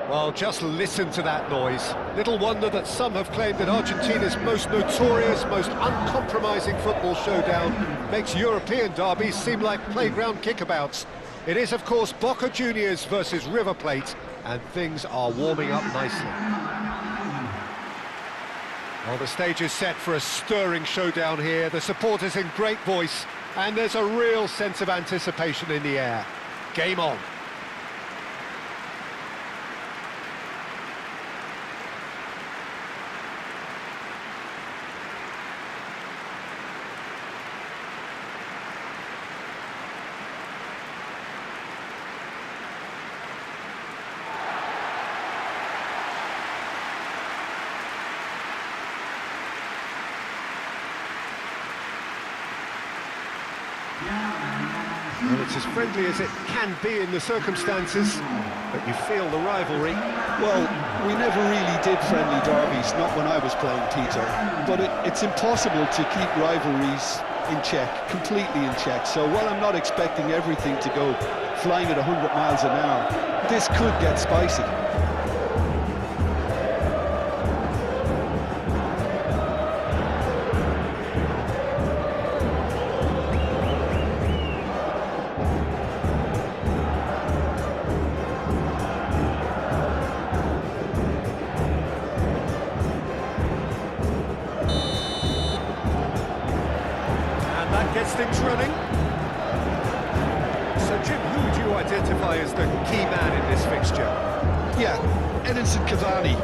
Well, just listen to that noise. Little wonder that some have claimed that Argentina's most notorious, most uncompromising football showdown makes European derbies seem like playground kickabouts. It is, of course, Boca Juniors versus River Plate, and things are warming up nicely. Well, the stage is set for a stirring showdown here. The supporters in great voice, and there's a real sense of anticipation in the air. Game on. Well, it's as friendly as it can be in the circumstances, but you feel the rivalry. Well, we never really did friendly derbies, not when I was playing, Peter. But it's impossible to keep rivalries in check, completely in check. So while I'm not expecting everything to go flying at 100 miles an hour, this could get spicy. Gets things running. So, Jim, who would you identify as the key man in this fixture? Yeah, Edinson Cavani.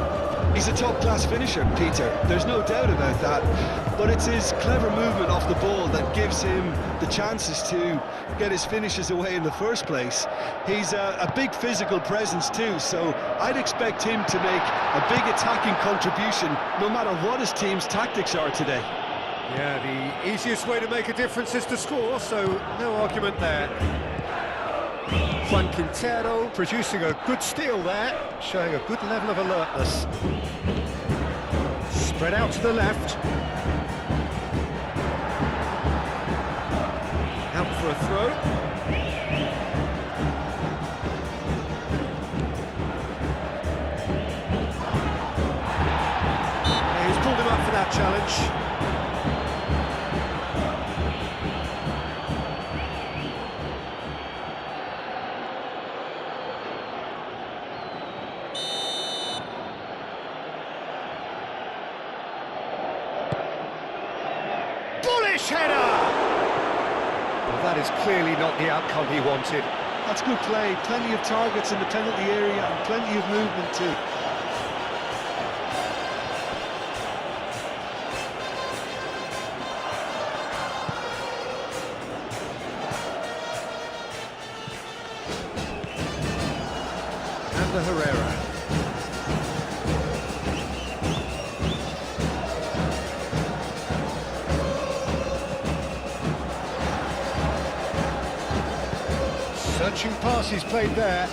He's a top-class finisher, Peter. There's no doubt about that. But it's his clever movement off the ball that gives him the chances to get his finishes away in the first place. He's a big physical presence too, so I'd expect him to make a big attacking contribution no matter what his team's tactics are today. Yeah, the easiest way to make a difference is to score, so no argument there. Juan Quintero producing a good steal there, showing a good level of alertness. Spread out to the left. Out for a throw. He's pulled him up for that challenge. Header! Well, that is clearly not the outcome he wanted. That's good play, plenty of targets in the penalty area and plenty of movement too. And the Herrera. Searching pass he's played there.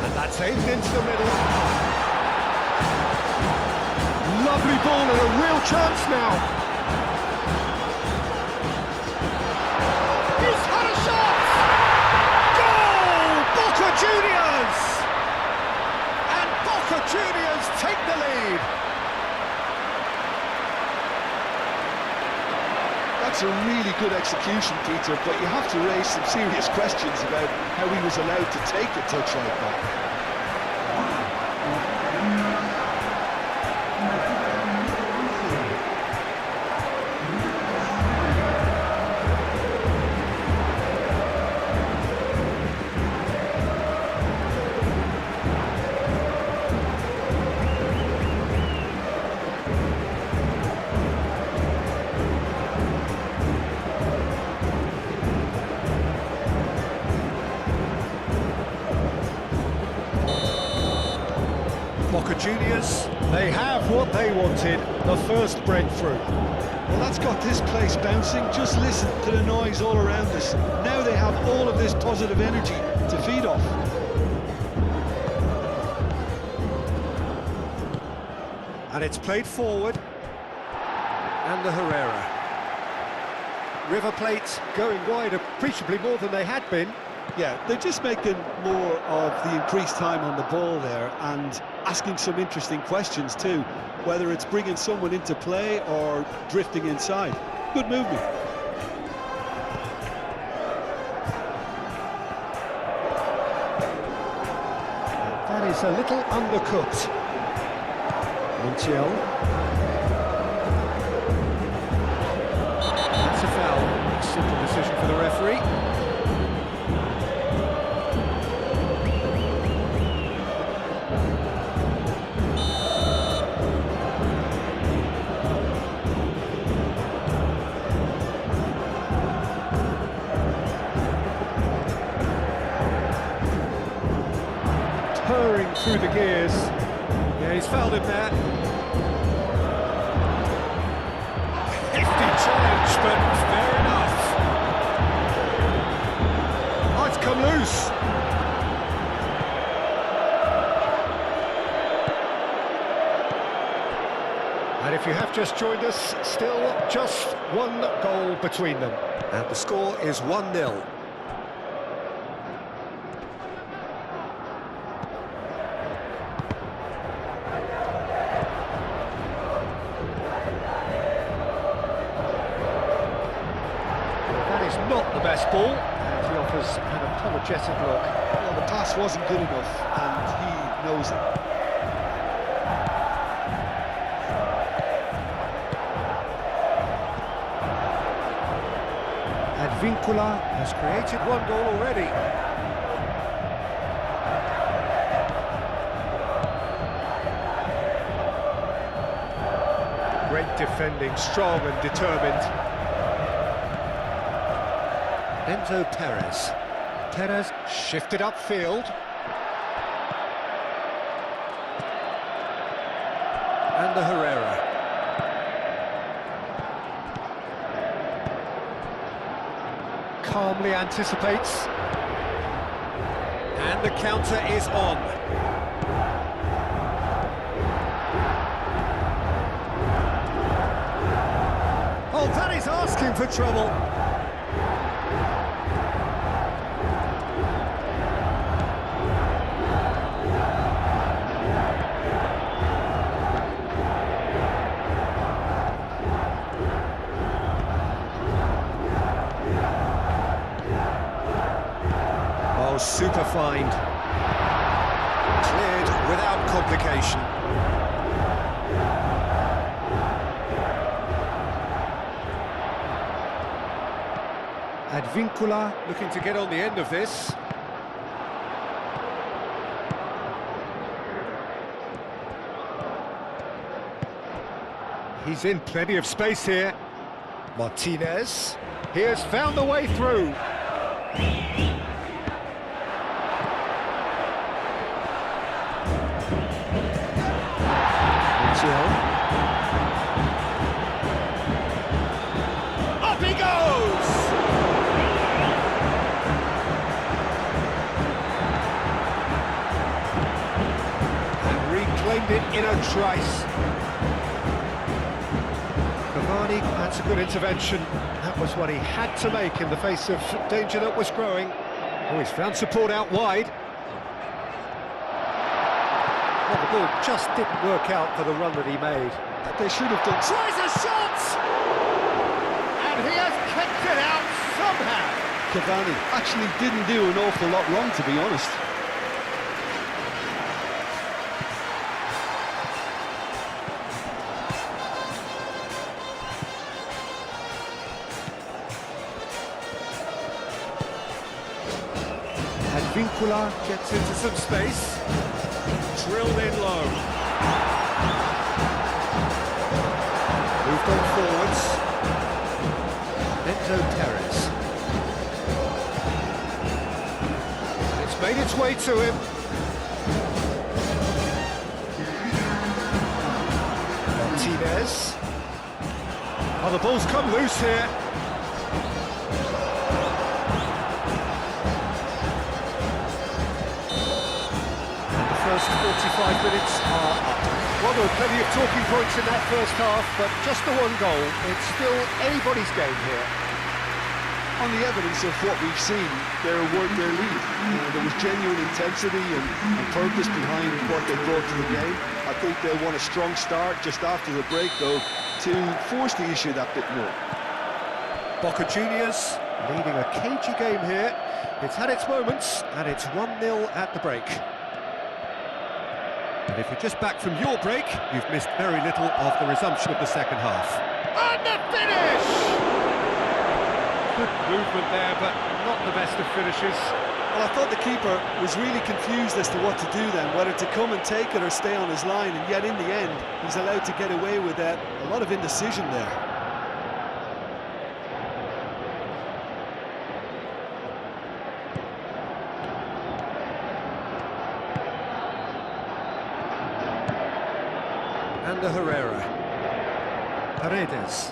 And that's aimed into the middle. Lovely ball and a real chance now. He's had a shot! Goal! Boca Juniors! And Boca Juniors take the lead. That's a really good execution, Peter, but you have to raise some serious questions about how he was allowed to take a touch like that. Boca Juniors, they have what they wanted, the first breakthrough. Well, that's got this place bouncing. Just listen to the noise all around us. Now they have all of this positive energy to feed off. And it's played forward. And the Herrera. River Plate going wide appreciably more than they had been. Yeah, they're just making more of the increased time on the ball there and asking some interesting questions too, whether it's bringing someone into play or drifting inside. Good movement. That is a little undercooked. Montiel. That's a foul. Simple decision for the referee. Purring through the gears. Yeah, he's fouled him there. Hefty challenge, but fair enough. Oh, it's come loose. And if you have just joined us, still just one goal between them. And the score is 1-0. Not the best ball, and he offers an apologetic look. Well, the pass wasn't good enough, and he knows it. Advincula has created one goal already. Great defending, strong and determined. Enzo Perez. Perez shifted upfield. And the Herrera. Calmly anticipates. And the counter is on. Oh, that is asking for trouble. Super find. Cleared without complication. Advincula looking to get on the end of this. He's in plenty of space here. Martinez. He has found a way through. Up he goes! And reclaimed it in a trice. Cavani, that's a good intervention. That was what he had to make in the face of danger that was growing. Oh, he's found support out wide. Well, the ball just didn't work out for the run that he made. That they should have done. Tries a shot! And he has kicked it out somehow. Cavani actually didn't do an awful lot wrong, to be honest. Advincula gets into some space. Drilled in low. Moved on forwards. Enzo Perez. It's made its way to him. Martinez. Oh, the ball's come loose here. First 45 minutes are up. Well, there were plenty of talking points in that first half, but just the one goal. It's still anybody's game here. On the evidence of what we've seen, they're worth their lead. There was genuine intensity and purpose behind what they brought to the game. I think they'll want a strong start just after the break, though, to force the issue that bit more. Boca Juniors leading a cagey game here. It's had its moments, and it's 1-0 at the break. And if you're just back from your break, you've missed very little of the resumption of the second half. And the finish! Good movement there, but not the best of finishes. Well, I thought the keeper was really confused as to what to do then, whether to come and take it or stay on his line, and yet in the end, he's allowed to get away with a lot of indecision there. And Herrera. Paredes.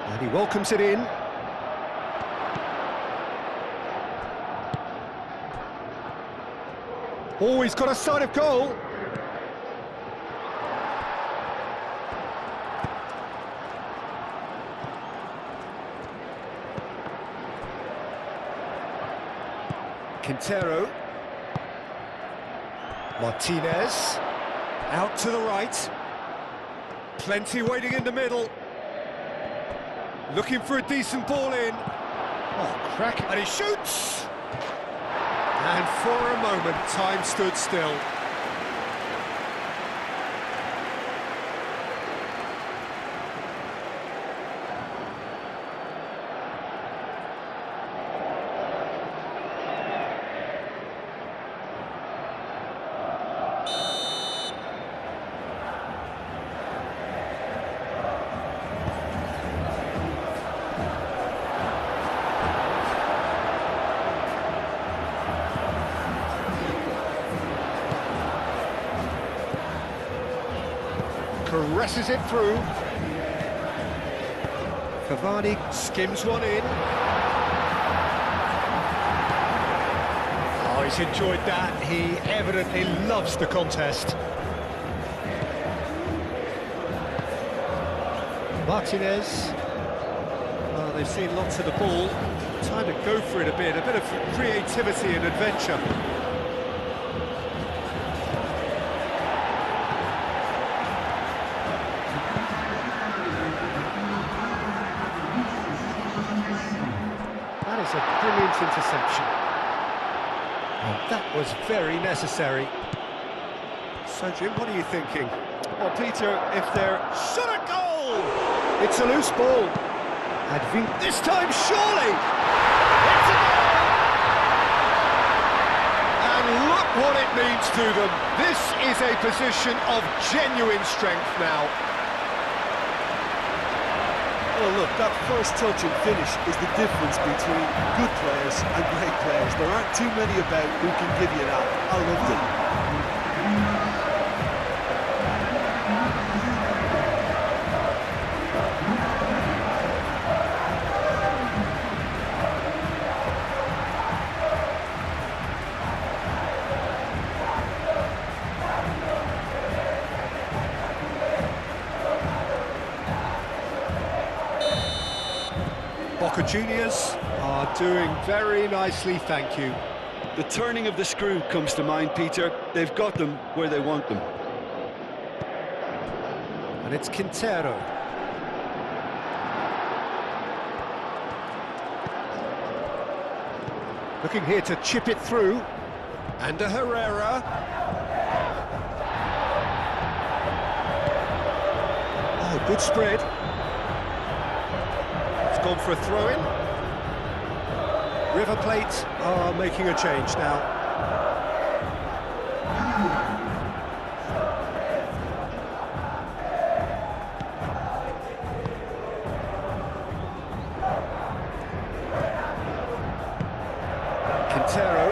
And he welcomes it in. Oh, he's got a sight of goal. Quintero. Martinez. Out to the right. Plenty waiting in the middle. Looking for a decent ball in. Oh, crack. And he shoots! And for a moment, time stood still. Caresses it through. Cavani skims one in. Oh, he's enjoyed that. He evidently loves the contest. Martinez. Well, they've seen lots of the ball. Time to go for it a bit of creativity and adventure. A brilliant interception. And that was very necessary. So, Jim, what are you thinking? Well, Peter, if they're... Shot a goal! It's a loose ball. This time, surely! It's a goal! And look what it means to them. This is a position of genuine strength now. Well, look, that first touch and finish is the difference between good players and great players. There aren't too many about who can give you that. I loved it. Boca Juniors are doing very nicely, thank you. The turning of the screw comes to mind, Peter. They've got them where they want them. And it's Quintero. Looking here to chip it through. And a Herrera. Oh, good spread. Gone for a throw-in. River Plate are making a change now. Quintero.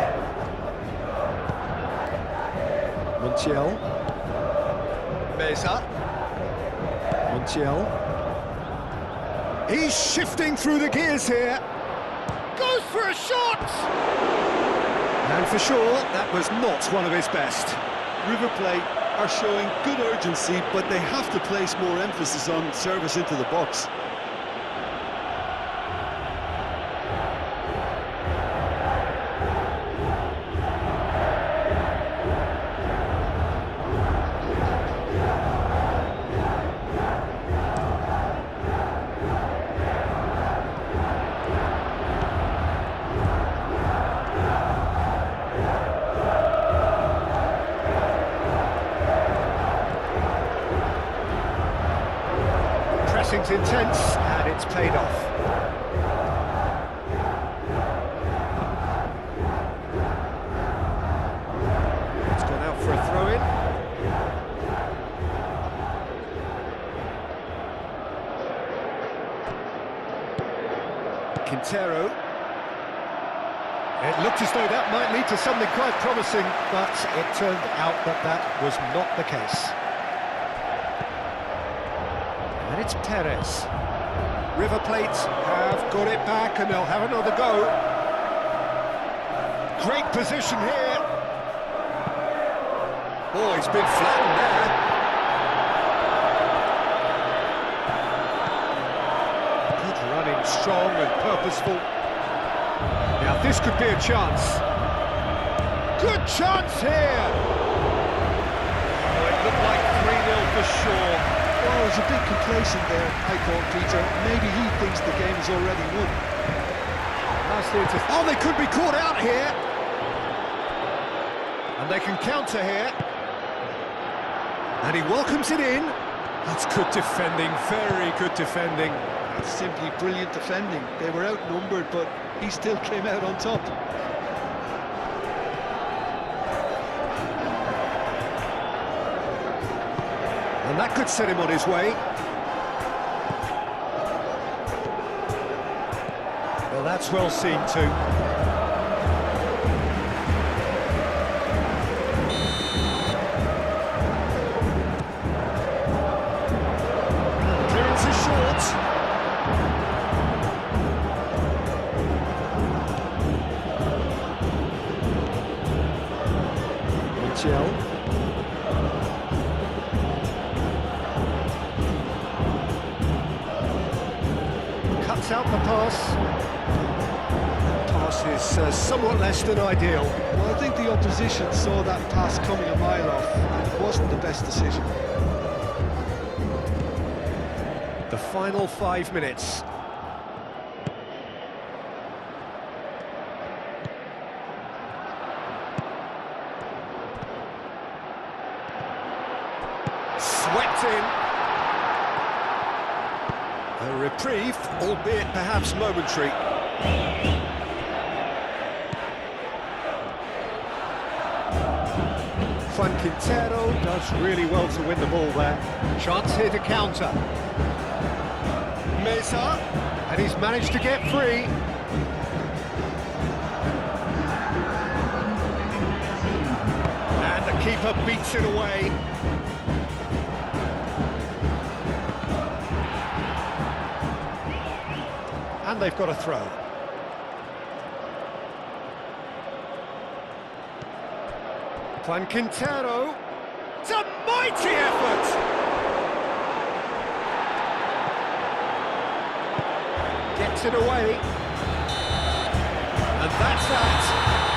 Montiel. Meza. Montiel. He's shifting through the gears here. for a shot! And for sure, that was not one of his best. River Plate are showing good urgency, but they have to place more emphasis on service into the box. Pressing's intense, and it's paid off. It's gone out for a throw-in. Quintero. It looked as though that might lead to something quite promising, but it turned out that that was not the case. And it's Perez. River Plate have got it back and they'll have another go. Great position here. Oh, he's been flattened there. Good running, strong and purposeful. Now this could be a chance. Good chance here. Oh, it looked like 3-0 for sure. Oh, he's a bit complacent there, I thought, Peter. Maybe he thinks the game is already won. Oh, they could be caught out here. And they can counter here. And he welcomes it in. That's good defending, very good defending. That's simply brilliant defending. They were outnumbered, but he still came out on top. And that could set him on his way. Well, that's well seen too. Clearance is short. Michel. Cuts out the pass. Pass is somewhat less than ideal. Well, I think the opposition saw that pass coming a mile off, and it wasn't the best decision. The final 5 minutes. Swept in. A reprieve, albeit perhaps momentary. Juan Quintero does really well to win the ball there. Chance here to counter. Meza, and he's managed to get free. And the keeper beats it away. And they've got a throw. Juan Quintero. It's a mighty effort! Gets it away. And that's that.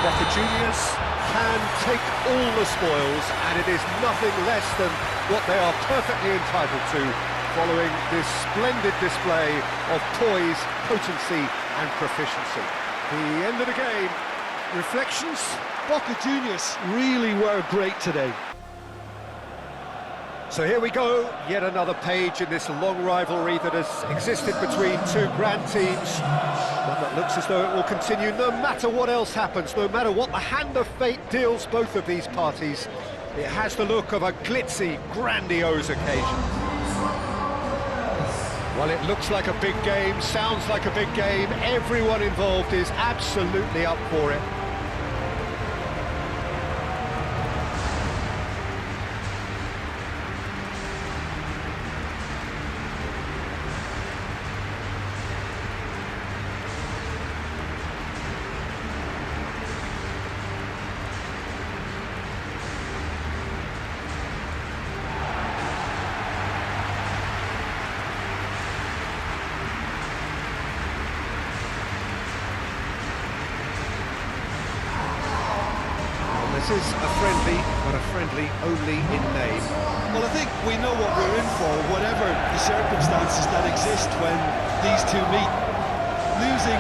Boca Juniors can take all the spoils, and it is nothing less than what they are perfectly entitled to, following this splendid display of poise, potency and proficiency. The end of the game. Reflections? Boca Juniors really were great today. So here we go, yet another page in this long rivalry that has existed between two grand teams. One that looks as though it will continue no matter what else happens, no matter what the hand of fate deals both of these parties. It has the look of a glitzy, grandiose occasion. Well, it looks like a big game, sounds like a big game. Everyone involved is absolutely up for it. This is a friendly, but a friendly only in name. Well, I think we know what we're in for, whatever the circumstances that exist when these two meet. Losing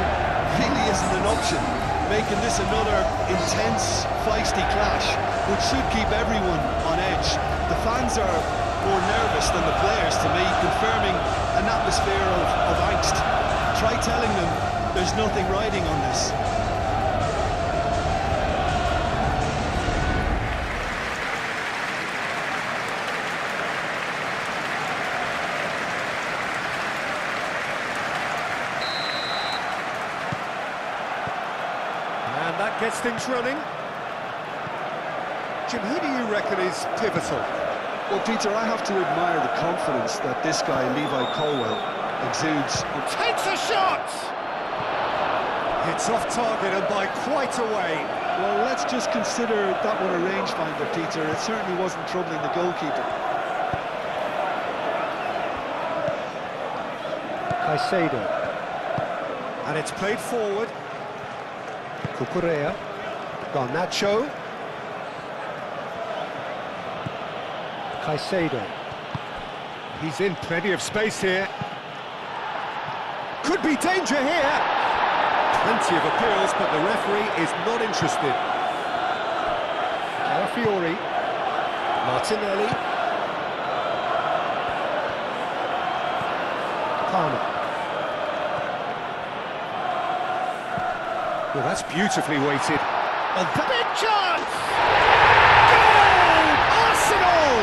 really isn't an option, making this another intense, feisty clash, which should keep everyone on edge. The fans are more nervous than the players, to me, confirming an atmosphere of angst. Try telling them there's nothing riding on this. And that gets things running. Jim, who do you reckon is pivotal? Well, Peter, I have to admire the confidence that this guy, Levi Colwill, exudes. Takes a shot! It's off target and by quite a way. Well, let's just consider that one a rangefinder, Peter. It certainly wasn't troubling the goalkeeper. Caicedo. And it's played forward. Cucurella. Garnacho. Caicedo. He's in plenty of space here. Could be danger here. Plenty of appeals, but the referee is not interested. Calafiori. Martinelli. Palmer. Well, that's beautifully weighted. A big chance! Goal! Arsenal!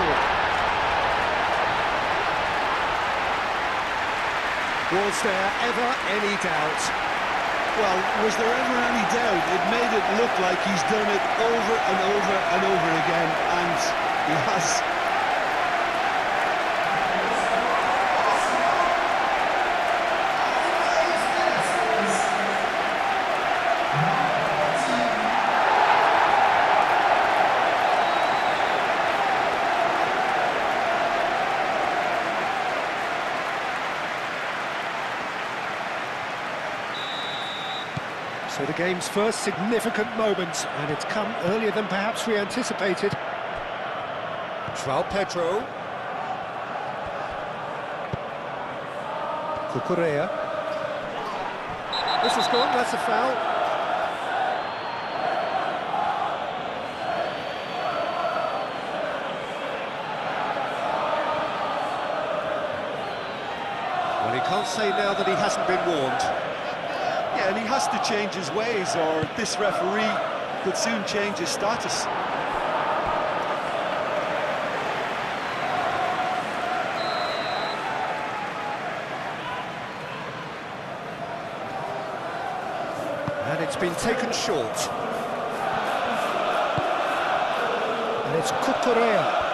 Was there ever any doubt? Well, was there ever any doubt? It made it look like he's done it over and over and over again, and he has. So the game's first significant moment, and it's come earlier than perhaps we anticipated. João Pedro. Cucurella. This is gone, that's a foul. Well, he can't say now that he hasn't been warned. Yeah, and he has to change his ways, or this referee could soon change his status. And it's been taken short. And it's Cucurella.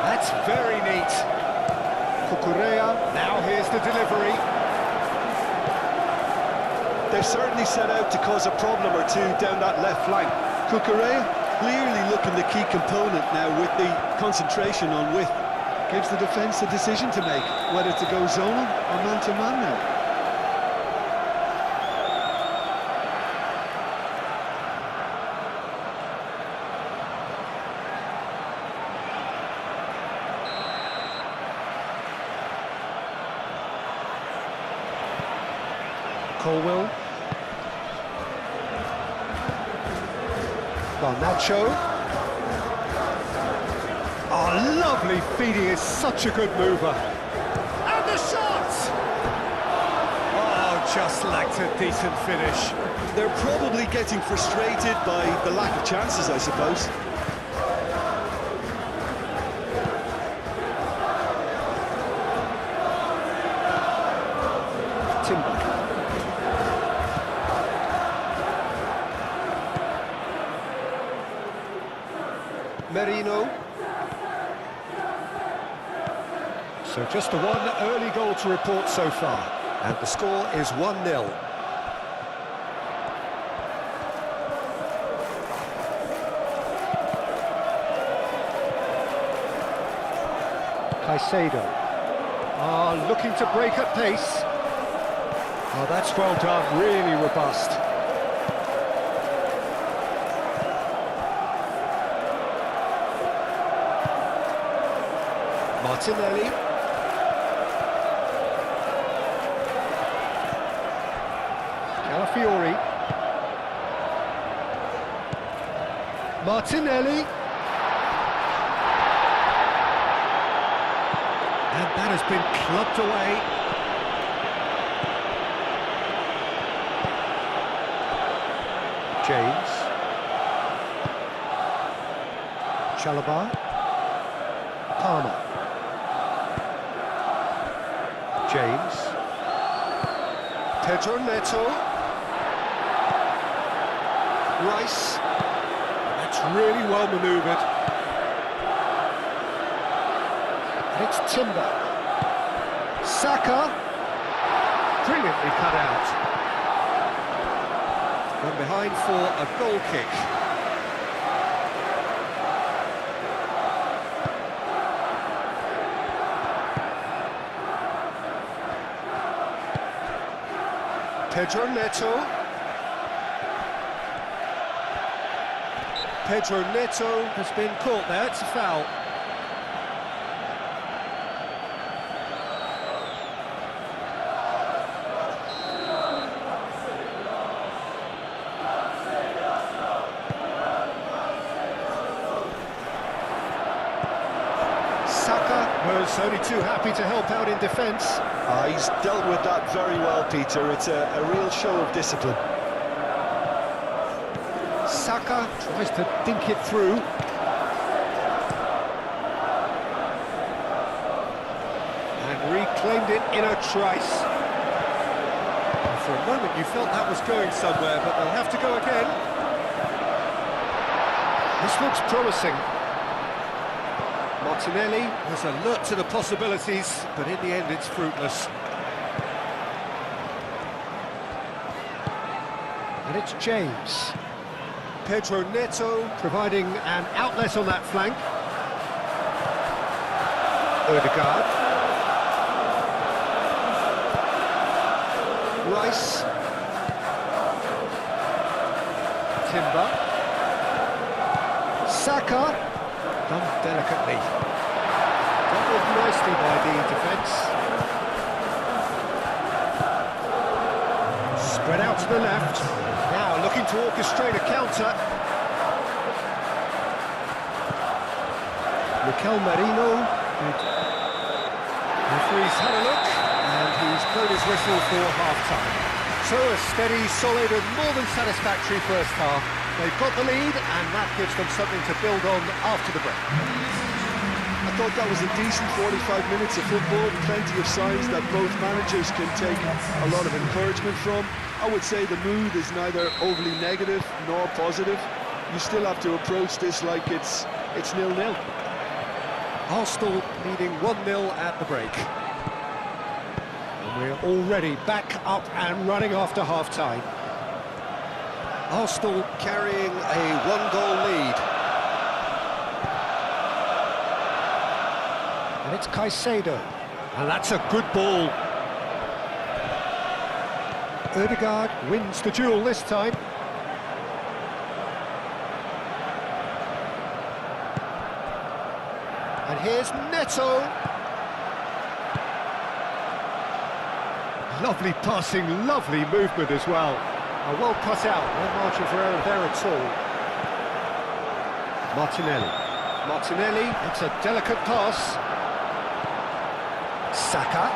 That's very neat. Cucurella, now here's the delivery. They've certainly set out to cause a problem or two down that left flank. Cucurella clearly looking the key component now with the concentration on width. Gives the defence a decision to make, whether to go zonal or man-to-man now. Colwill. Garnacho. Oh, lovely feeding, is such a good mover. And the shot! Oh, just lacked a decent finish. They're probably getting frustrated by the lack of chances, I suppose. Timber. Merino. So just the one early goal to report so far, and the score is 1-0. Caicedo. Looking to break at pace. Oh, that's well done, really robust. Martinelli. Calafiori. Martinelli. And that has been clubbed away. James. Chalobah. Palmer. James. Pedro Neto. Rice. That's really well manoeuvred. And it's Timber. Saka. Brilliantly cut out. From behind for a goal kick. Pedro Neto. Pedro Neto has been caught there, it's a foul. Saka was only too happy to help out in defence. He's dealt with that very well, Peter. It's a real show of discipline. Saka tries to dink it through. And reclaimed it in a trice. For a moment you felt that was going somewhere, but they'll have to go again. This looks promising. Martinelli was alert to the possibilities, but in the end it's fruitless. And it's James. Pedro Neto providing an outlet on that flank. Ødegaard. Rice. Timber. Saka. Done delicately. Dealt with nicely by the defence. Spread out to the left. Now looking to orchestrate a counter. Mikel Merino. Referee's had a look, and he's blown his whistle for half-time. So a steady, solid and more than satisfactory first half. They've got the lead, and that gives them something to build on after the break. I thought that was a decent 45 minutes of football, plenty of signs that both managers can take a lot of encouragement from. I would say the mood is neither overly negative nor positive. You still have to approach this like it's 0-0. Arsenal leading 1-0 at the break. And we're already back up and running after half-time. Arsenal carrying a one-goal lead. And it's Caicedo. And that's a good ball. Ødegaard wins the duel this time. And here's Neto. Lovely passing, lovely movement as well. Well cut out, no margin for error there at all. Martinelli. Martinelli, it's a delicate pass. Saka.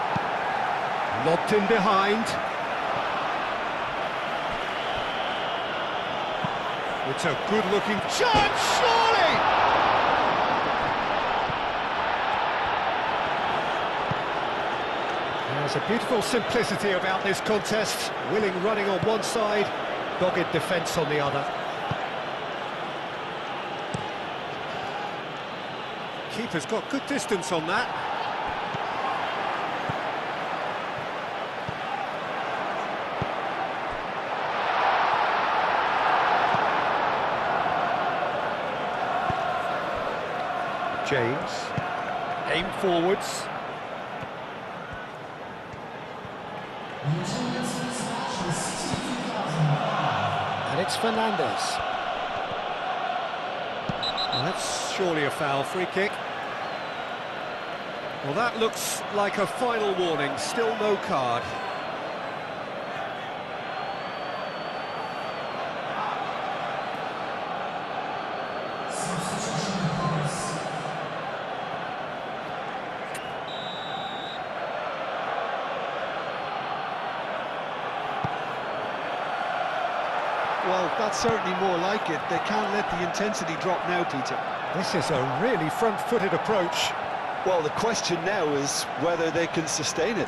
Lobbed in behind. It's a good-looking chance, surely! There's a beautiful simplicity about this contest. Willing running on one side, dogged defence on the other. Keeper's got good distance on that. James, aim forwards. And it's Fernandez. Well, that's surely a foul. Free kick. Well, that looks like a final warning. Still no card. Well, that's certainly more like it. They can't let the intensity drop now, Peter. This is a really front-footed approach. Well, the question now is whether they can sustain it.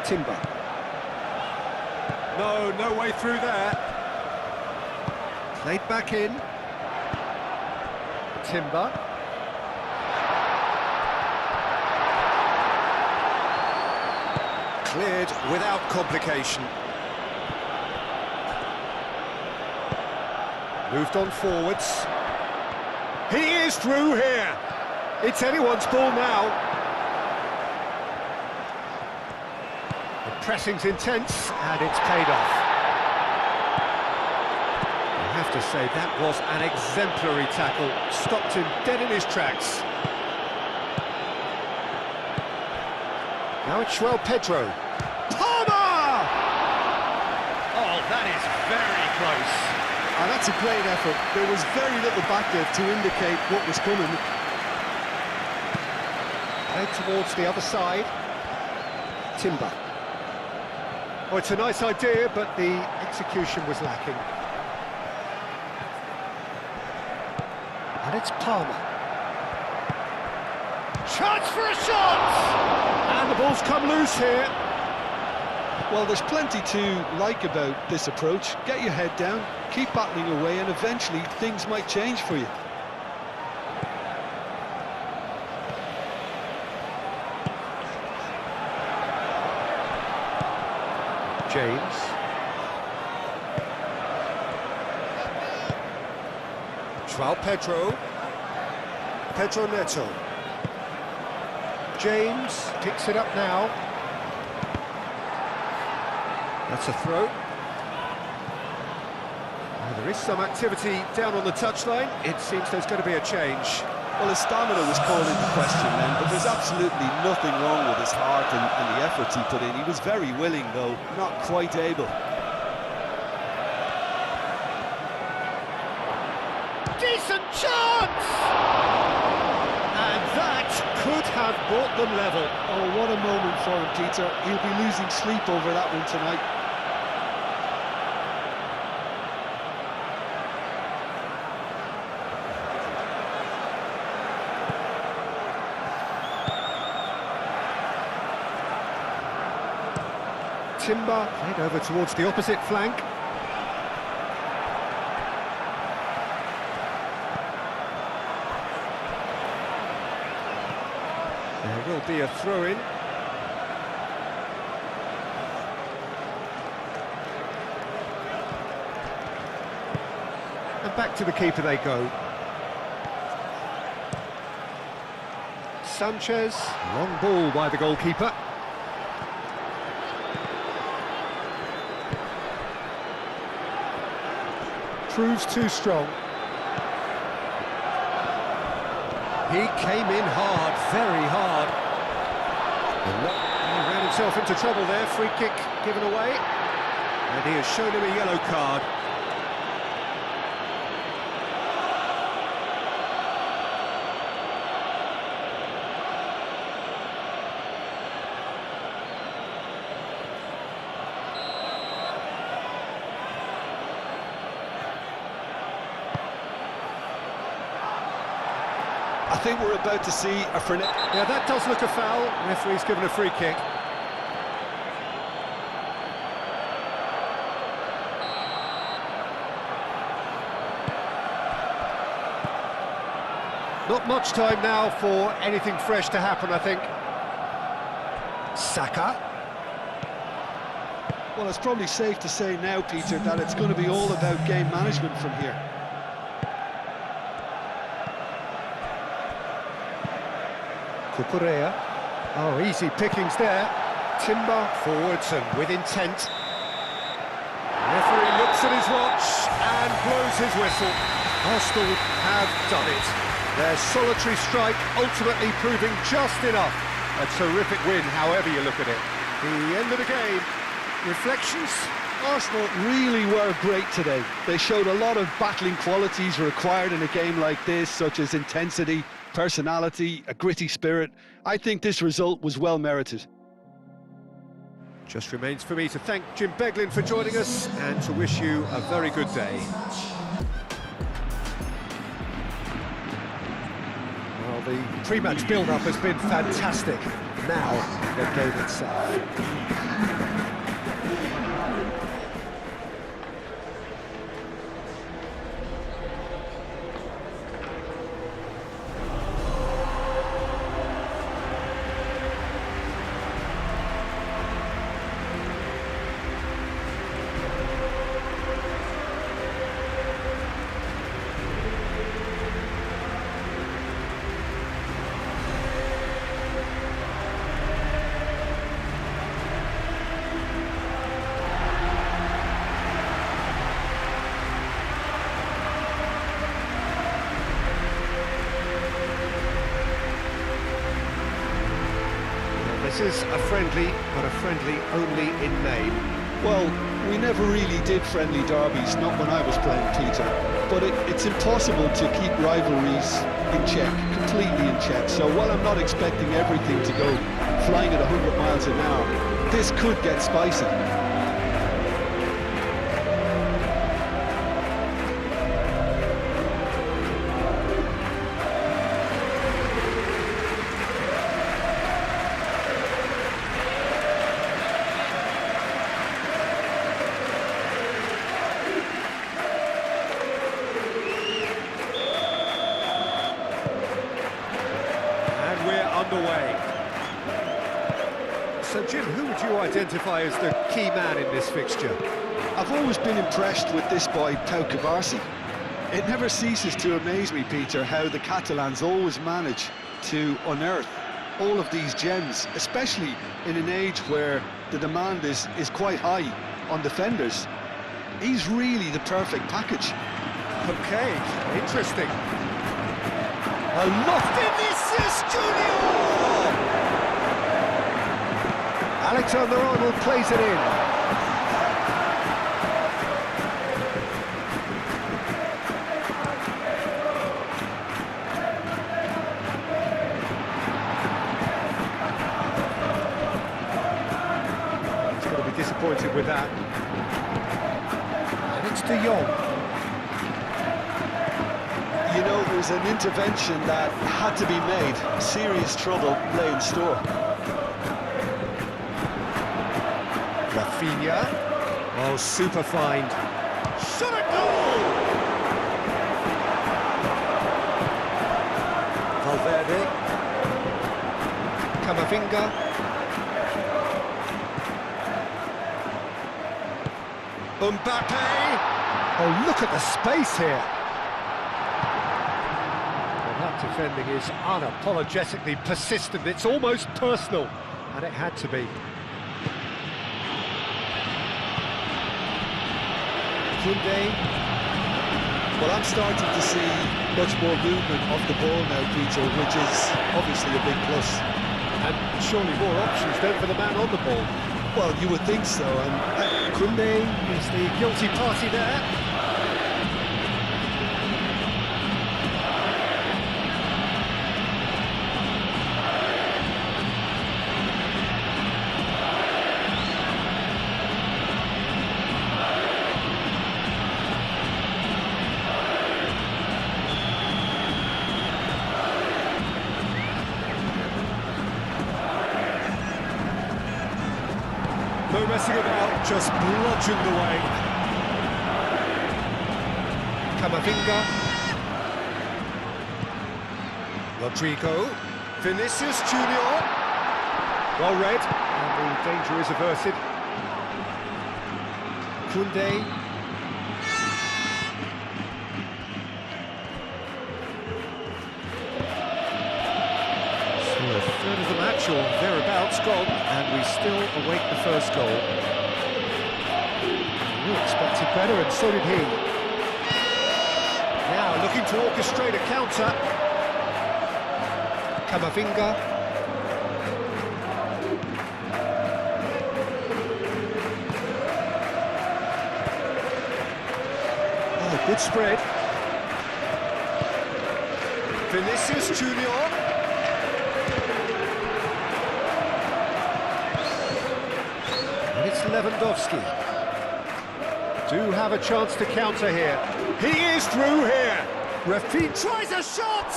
Timber. No way through there. Played back in. Timber. Cleared without complication. Moved on forwards. He is through here. It's anyone's ball now. The pressing's intense and it's paid off. I have to say that was an exemplary tackle. Stopped him dead in his tracks. Now it's João Pedro. Palmer! Oh, that is very close. And that's a great effort. There was very little back there to indicate what was coming. Head towards the other side. Timber. Oh, it's a nice idea, but the execution was lacking. And it's Palmer. Chance for a shot! And the ball's come loose here. Well, there's plenty to like about this approach. Get your head down, keep battling away, and eventually things might change for you. James. João Pedro. Pedro Neto. James picks it up now. That's a throw. Well, there is some activity down on the touchline. It seems there's going to be a change. Well, his stamina was called into question then, but there's absolutely nothing wrong with his heart and the efforts he put in. He was very willing, though, not quite able. Decent chance! And that could have brought them level. Oh, what a moment for him, Peter. He'll be losing sleep over that one tonight. Timber played over towards the opposite flank. There will be a throw-in. And back to the keeper they go. Sanchez, long ball by the goalkeeper. Proves too strong. He came in hard, very hard. He ran himself into trouble there, free kick given away. And he has shown him a yellow card. I think we're about to see a frenetic... Yeah, that does look a foul. Referee's given a free kick. Not much time now for anything fresh to happen, I think. Saka. Well, it's probably safe to say now, Peter, that it's going to be all about game management from here. Cucurella. Oh, easy pickings there. Timber forwards and with intent. Referee looks at his watch and blows his whistle. Arsenal have done it. Their solitary strike ultimately proving just enough. A terrific win, however you look at it. The end of the game. Reflections? Arsenal really were great today. They showed a lot of battling qualities required in a game like this, such as intensity, personality, a gritty spirit. I think this result was well merited. Just remains for me to thank Jim Beglin for joining us and to wish you a very good day. Well, the pre-match build-up has been fantastic. Now, the game itself. This is a friendly, but a friendly only in name. Well, we never really did friendly derbies, not when I was playing, Peter. But it's impossible to keep rivalries in check, completely in check. So while I'm not expecting everything to go flying at 100 miles an hour, this could get spicy. Underway. So Jim, who would you identify as the key man in this fixture? I've always been impressed with this boy, Pau Cubarsí. It never ceases to amaze me, Peter, how the Catalans always manage to unearth all of these gems, especially in an age where the demand is quite high on defenders. He's really the perfect package. Okay, interesting. A lofty Vinicius Junior! Alexander-Arnold plays it in. He's going to be disappointed with that. And it's De Jong. You know, there was an intervention that had to be made. Serious trouble lay in store. Rafinha. Oh, super find. Shot at goal! Valverde. Camavinga. Mbappe. Oh, look at the space here. Defending is unapologetically persistent. It's almost personal, and it had to be. Koundé. Well, I'm starting to see much more movement off the ball now, Peter, which is obviously a big plus. And surely more options then for the man on the ball. Well, you would think so. And Koundé is the guilty party there. No messing about, just bludgeoned away. Camavinga. Rodrigo. Vinicius Junior. Well read, and the danger is averted. Koundé. match or thereabouts gone, and we still await the first goal. We expected better, and so did he. Now looking to orchestrate a counter. Camavinga. Oh, good spread. Vinicius Junior. And it's Lewandowski. Do have a chance to counter here. He is through here. Rafinha tries a shot.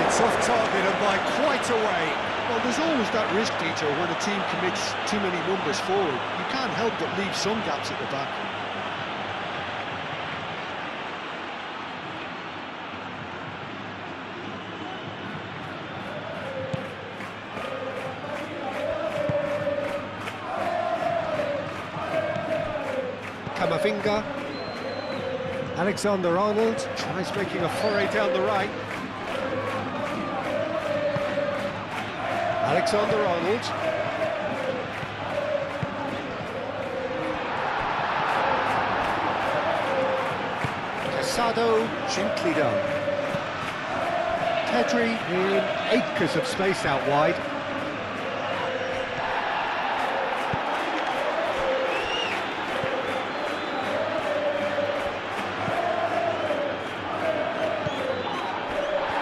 It's off target and by quite a way. Well, there's always that risk, Peter, when a team commits too many numbers forward. You can't help but leave some gaps at the back. Camavinga. Alexander-Arnold tries making a foray down the right. Alexander-Arnold. Casado, gently done. Pedri in acres of space out wide.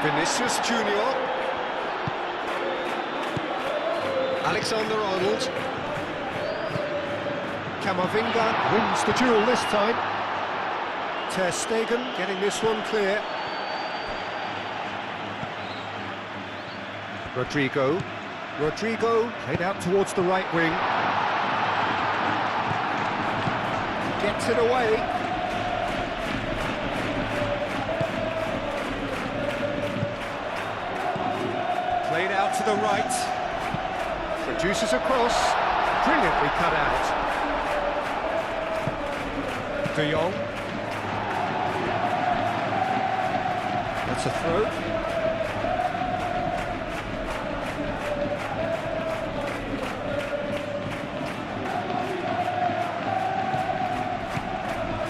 Vinicius Junior. Alexander-Arnold. Camavinga wins the duel this time. Ter Stegen getting this one clear. Rodrigo. Rodrigo played out towards the right wing. Gets it away. Played out to the right. Produces a cross. Brilliantly cut out. De Jong. That's a throw.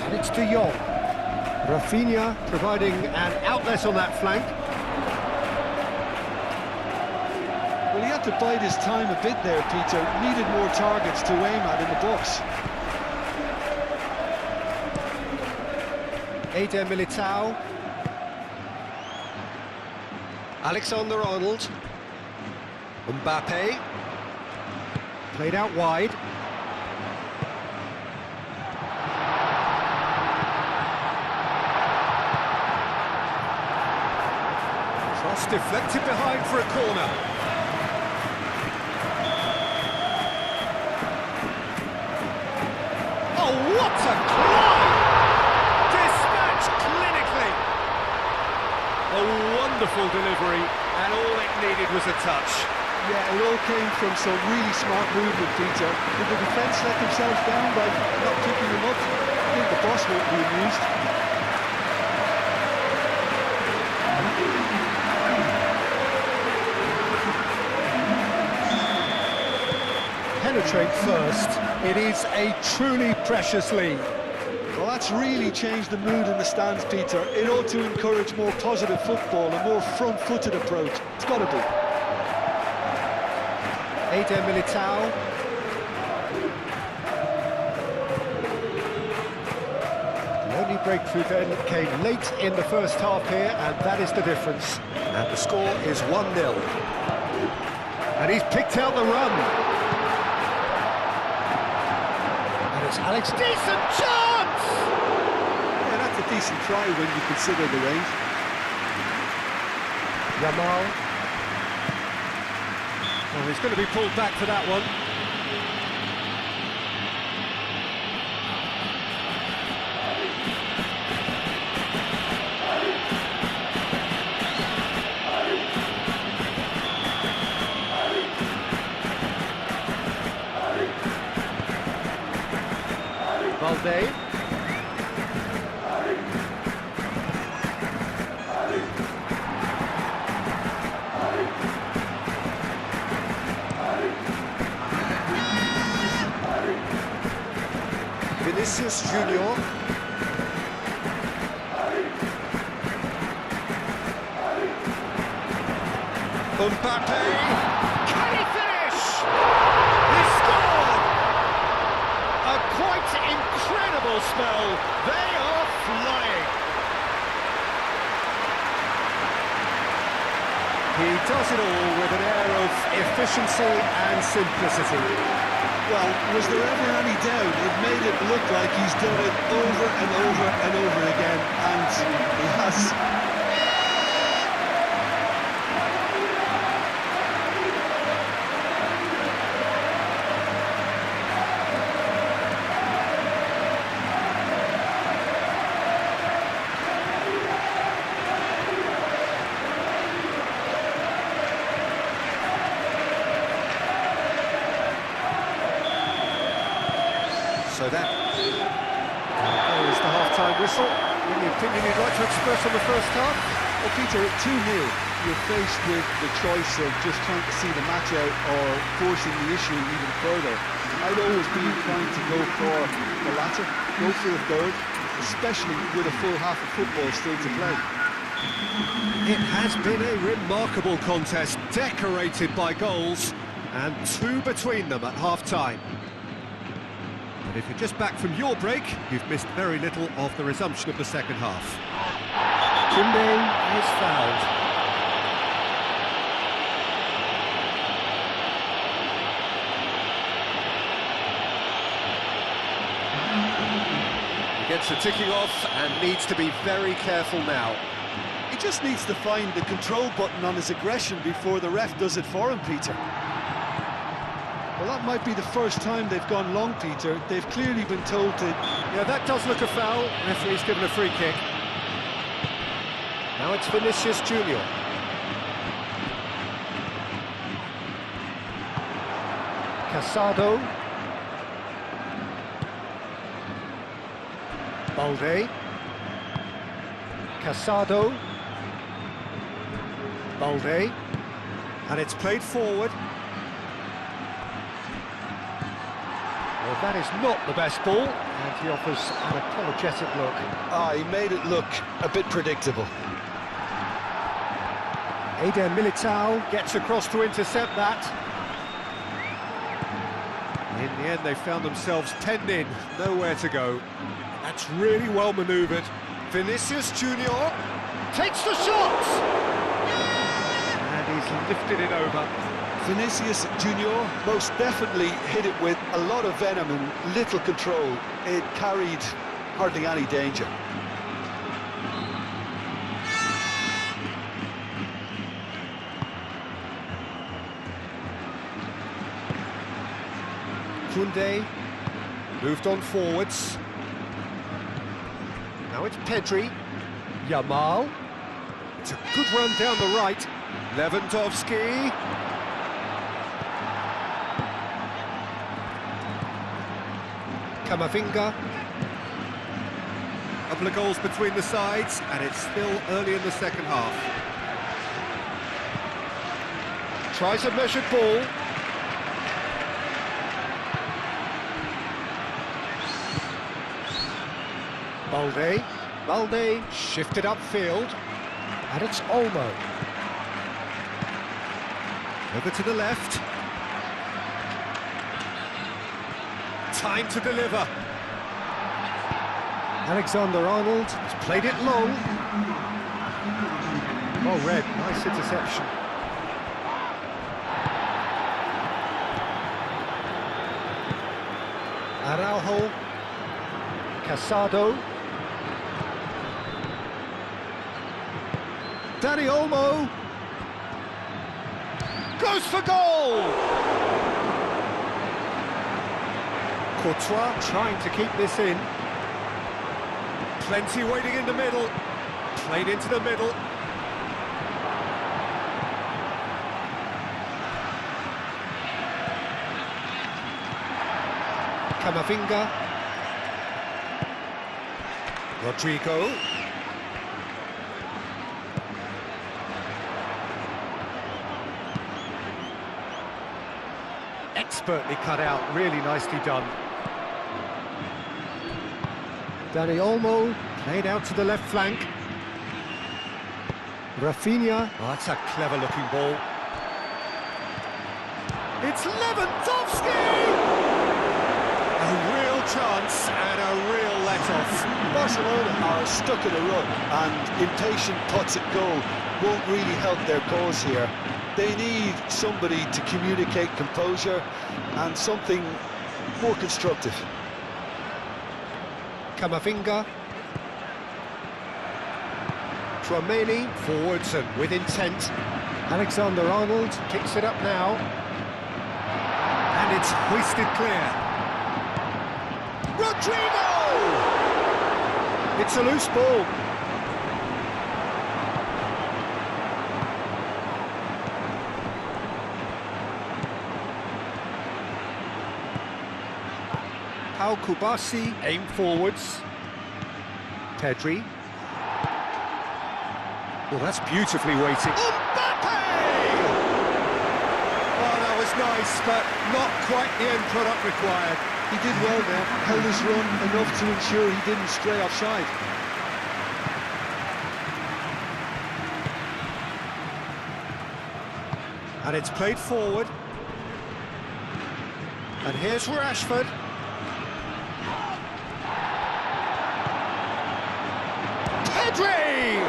And it's De Jong. Rafinha providing an outlet on that flank. Well, he had to bide his time a bit there, Peter. Needed more targets to aim at in the box. Eder Militao. Alexander-Arnold. Mbappe. Played out wide. Cross deflected behind for a corner. Oh, what a climb! Dispatched clinically. A wonderful delivery, and all it needed was a touch. Yeah, it all came from some really smart movement, Peter. Did the defence let themselves down by not picking him up? I think the boss won't be amused. Penetrate first. It is a truly precious lead. Well, that's really changed the mood in the stands, Peter. It ought to encourage more positive football, a more front-footed approach. It's got to be. Eder Militao. The only breakthrough then came late in the first half here, and that is the difference. And the score is 1-0. And he's picked out the run. And it's Alex. Decent chance! Yeah, that's a decent try when you consider the range. Yamal. Well, he's going to be pulled back for that one. Valde. Vinicius Junior. Mbappe, can he finish? He scored! A quite incredible spell. They are flying. He does it all with an air of efficiency and simplicity. Well, was there ever any doubt? It made it look like he's done it over and over and over again, and he has. So that there is the half-time whistle. Any opinion you'd like to express on the first half? Well, Peter, at 2-0, you're faced with the choice of just trying to see the match out or forcing the issue even further. I'd always be inclined to go for the latter, go for a third, especially with a full half of football still to play. It has been a remarkable contest, decorated by goals, and two between them at half-time. But if you're just back from your break, you've missed very little of the resumption of the second half. Koundé is fouled. He gets the ticking off and needs to be very careful now. He just needs to find the control button on his aggression before the ref does it for him, Peter. Well, that might be the first time they've gone long, Peter. They've clearly been told to... Yeah, that does look a foul. Referee's given a free kick. Now it's Vinicius Junior. Casado. Balde. Casado. Balde. And it's played forward. Well, that is not the best ball, and he offers an apologetic look. He made it look a bit predictable. Eder Militao gets across to intercept that. In the end, they found themselves penned in, nowhere to go. That's really well manoeuvred. Vinicius Junior takes the shot! And he's lifted it over. Vinicius Junior most definitely hit it with a lot of venom and little control. It carried hardly any danger. Koundé moved on forwards. Now it's Pedri. Yamal. It's a good run down the right. Lewandowski. Camavinga. A couple of goals between the sides, and it's still early in the second half. Tries a measured ball. Balde shifted upfield, and it's Olmo. Over to the left. Time to deliver. Alexander-Arnold has played it long. Well read, nice interception. Araujo. Casado. Dani Olmo goes for goal! Courtois trying to keep this in. Plenty waiting in the middle. Played into the middle. Camavinga. Rodrigo. Expertly cut out, really nicely done. Dani Olmo, played out to the left flank. Rafinha. Oh, that's a clever-looking ball. It's Lewandowski! A real chance and a real let-off. Barcelona are stuck in a rut, and impatient putts at goal won't really help their cause here. They need somebody to communicate composure and something more constructive. Camavinga. Tchouaméni, forwards and with intent. Alexander-Arnold kicks it up now. And it's hoisted clear. Rodrigo! It's a loose ball. Pau Kubasi, aim forwards. Pedri. Well, that's beautifully waiting. Mbappe! Oh, that was nice, but not quite the end product required. He did well there, held his run enough to ensure he didn't stray offside. And it's played forward. And here's Rashford. Pedri!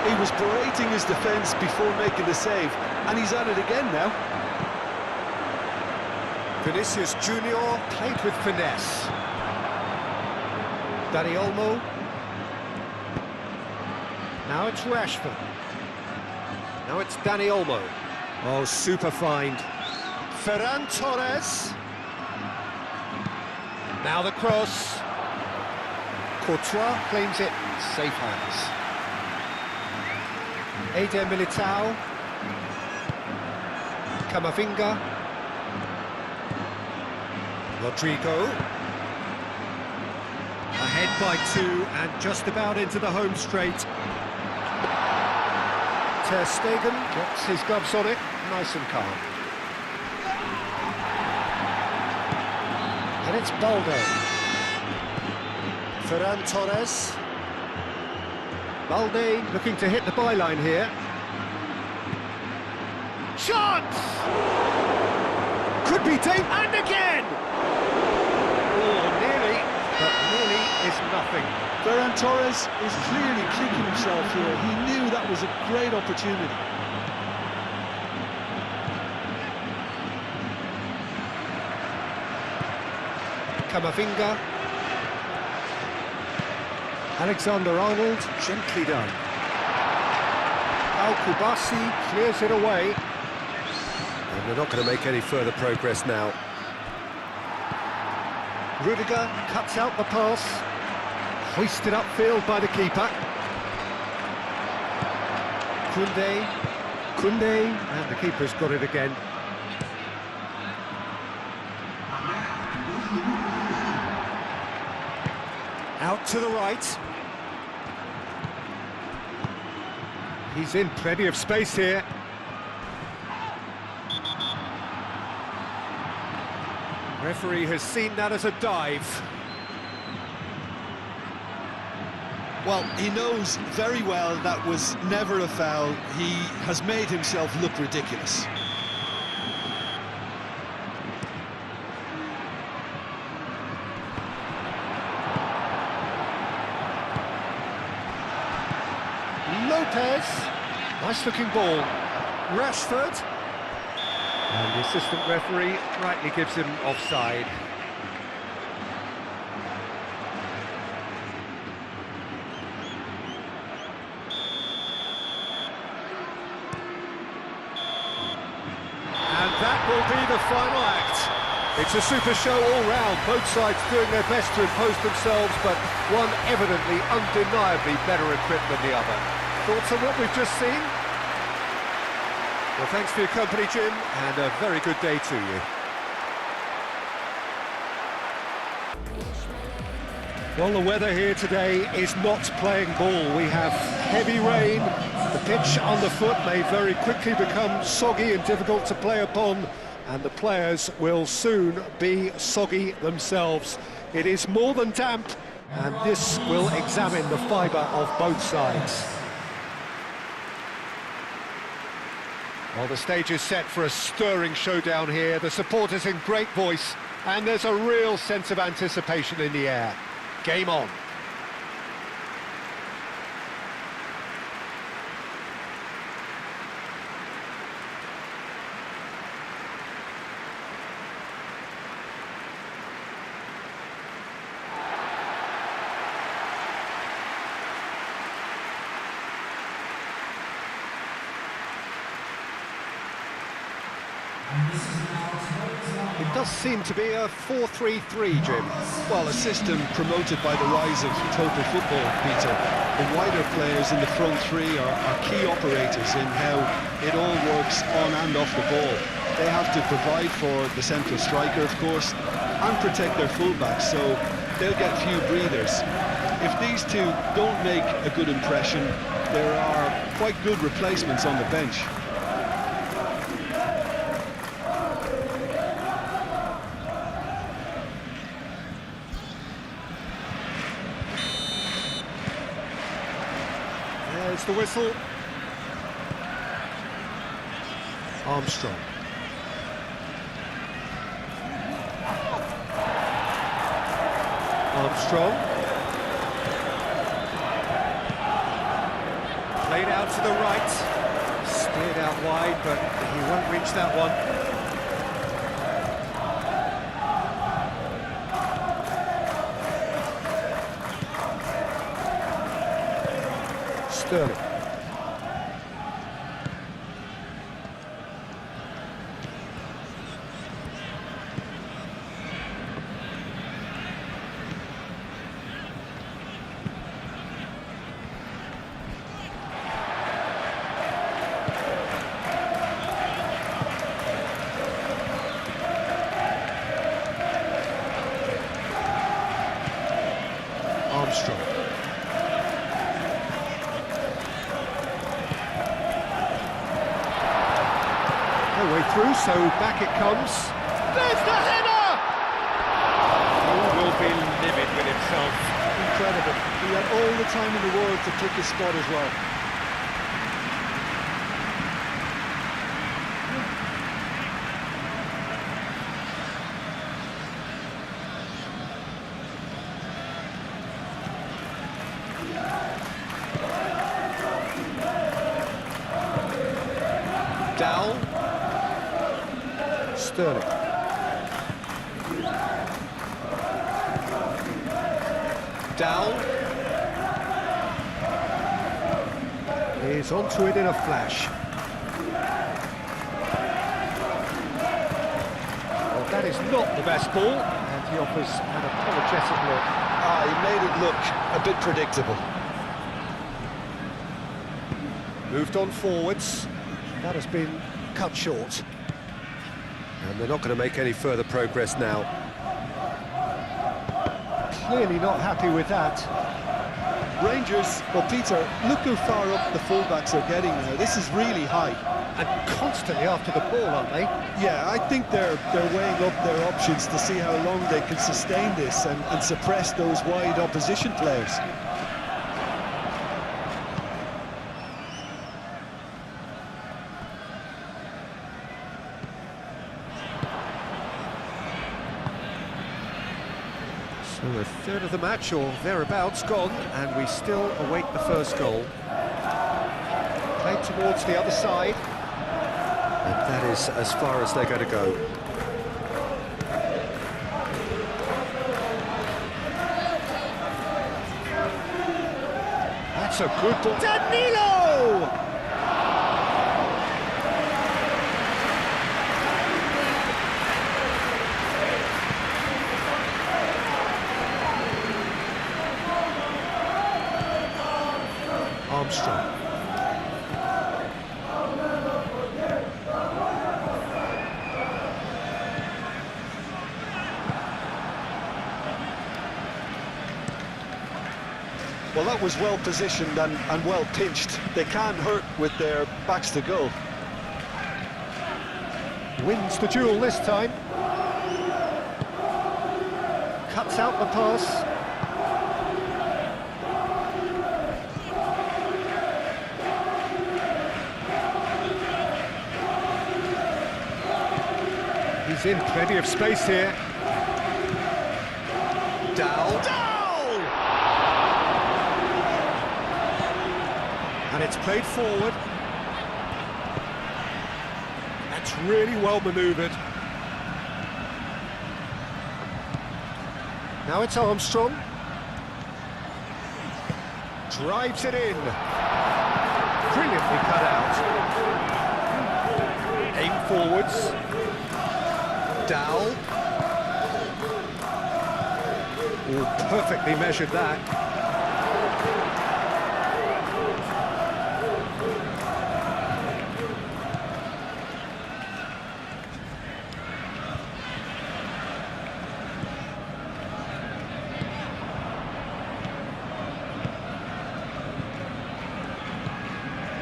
He was berating his defence before making the save, and he's at it again now. Vinicius Junior played with finesse. Dani Olmo. Now it's Rashford. Now it's Dani Olmo. Oh, super find. Ferran Torres. Now the cross. Courtois claims it. Safe hands. Eder Militao. Camavinga. Rodrigo. Ahead by 2 and just about into the home straight. Ter Stegen gets his gloves on it, nice and calm. And it's Balde. Ferran Torres. Balde looking to hit the byline here. Chance! Could be taken, and again! Oh, nearly, but nearly is nothing. Ferran Torres is clearly kicking himself here. He knew that was a great opportunity. Camavinga. Alexander-Arnold, gently done. Pau Kubasi clears it away. And they're not going to make any further progress now. Rudiger cuts out the pass. Hoisted upfield by the keeper. Koundé, and the keeper's got it again. Out to the right. He's in plenty of space here. Referee has seen that as a dive. Well, he knows very well that was never a foul. He has made himself look ridiculous. Lopez, nice looking ball. Rashford, and the assistant referee rightly gives him offside. And that will be the final act. It's a super show all round, both sides doing their best to impose themselves, but one evidently, undeniably better equipped than the other. Thoughts on what we've just seen? Well, thanks for your company, Jim, and a very good day to you. Well, the weather here today is not playing ball. We have heavy rain. The pitch underfoot may very quickly become soggy and difficult to play upon, and the players will soon be soggy themselves. It is more than damp, and this will examine the fibre of both sides. Well, the stage is set for a stirring showdown here. The supporters in great voice, and there's a real sense of anticipation in the air. Game on. It does seem to be a 4-3-3, Jim. Well, a system promoted by the rise of total football, Peter. The wider players in the front three are key operators in how it all works on and off the ball. They have to provide for the central striker, of course, and protect their fullbacks, so they'll get few breathers. If these two don't make a good impression, there are quite good replacements on the bench. There's the whistle. Armstrong. Armstrong. Played out to the right. Steered out wide, but he won't reach that one. Sterling. Armstrong. No way through, so back it comes. There's the header! He will be livid with himself. Incredible. He had all the time in the world to pick his spot as well. Dowell. Sterling. Dowell. He's onto it in a flash. Well, that is not the best ball, and he offers an apologetic look. He made it look a bit predictable. Moved on forwards. That has been cut short. And they're not going to make any further progress now. Clearly not happy with that. Rangers, well, Peter, look how far up the fullbacks are getting now. This is really high. And constantly after the ball, aren't they? Yeah, I think they're weighing up their options to see how long they can sustain this and suppress those wide opposition players. So a third of the match, or thereabouts, gone, and we still await the first goal. Played towards the other side. And that is as far as they're going to go. That's a good ball. Danilo! Armstrong. Well, that was well positioned and well pinched. They can't hurt with their backs to goal. Wins the duel this time. cuts out the pass. He's in plenty of space here. Dow. And it's played forward. That's really well manoeuvred. Now it's Armstrong. Drives it in. Brilliantly cut out. Aim forwards. Dow. Oh, perfectly measured that.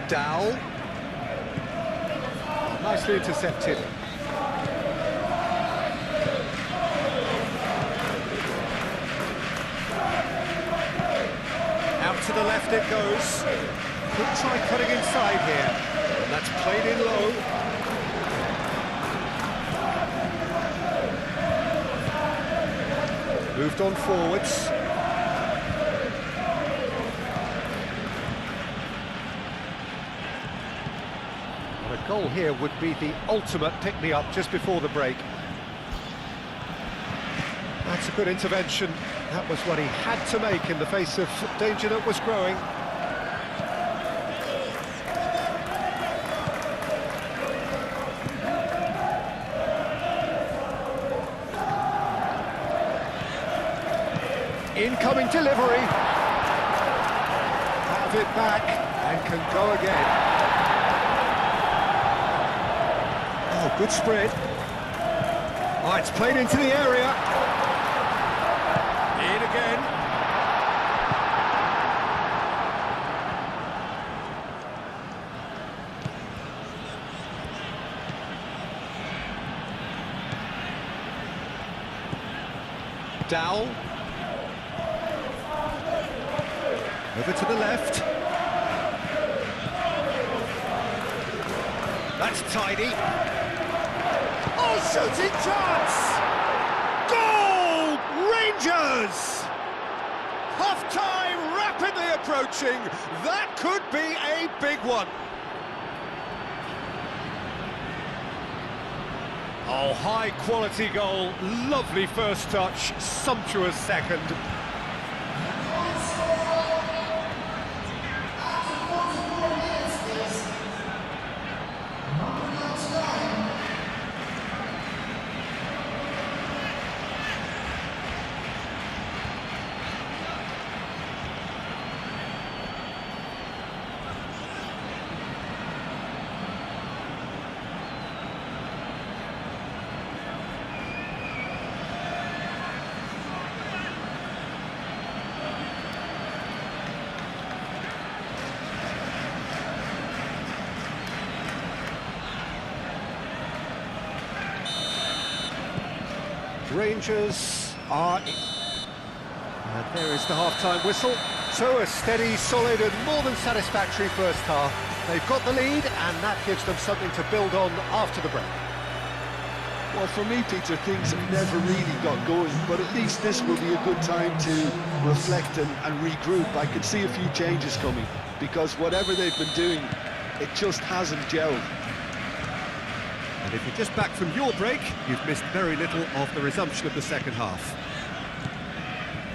Dow. Nicely intercepted. Out to the left it goes. Could try cutting inside here. And that's played in low. Moved on forwards. A goal here would be the ultimate pick-me-up just before the break. That's a good intervention. That was what he had to make in the face of danger that was growing. Incoming delivery. Have it back and can go again. Oh, good spread. Oh, it's played into the area. In again. Dow. Over to the left. That's tidy. Oh, shooting chance! Goal! Rangers! Half-time rapidly approaching. That could be a big one. Oh, high-quality goal. Lovely first touch. Sumptuous second. Rangers are... And there is the half-time whistle. So a steady, solid and more than satisfactory first half. They've got the lead and that gives them something to build on after the break. Well, for me, Peter, things have never really got going, but at least this will be a good time to reflect and regroup. I can see a few changes coming, because whatever they've been doing, it just hasn't gelled. And if you're just back from your break, you've missed very little of the resumption of the second half.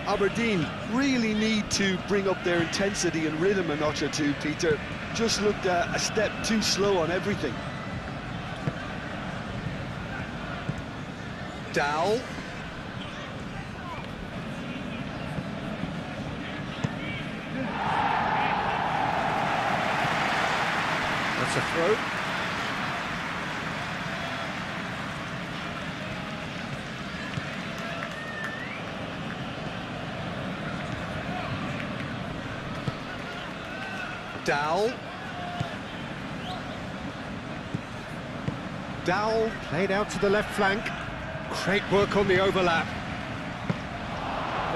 Aberdeen really need to bring up their intensity and rhythm a notch or two, Peter. Just looked a step too slow on everything. Dow. That's a throw. Dow. Dow played out to the left flank. Great work on the overlap.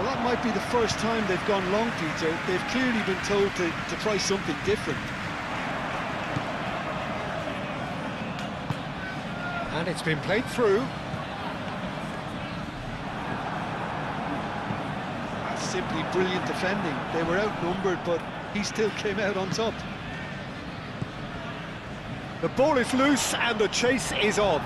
Well, that might be the first time they've gone long, Peter. They've clearly been told to try something different. And it's been played through. That's simply brilliant defending. They were outnumbered, but he still came out on top. The ball is loose and the chase is on.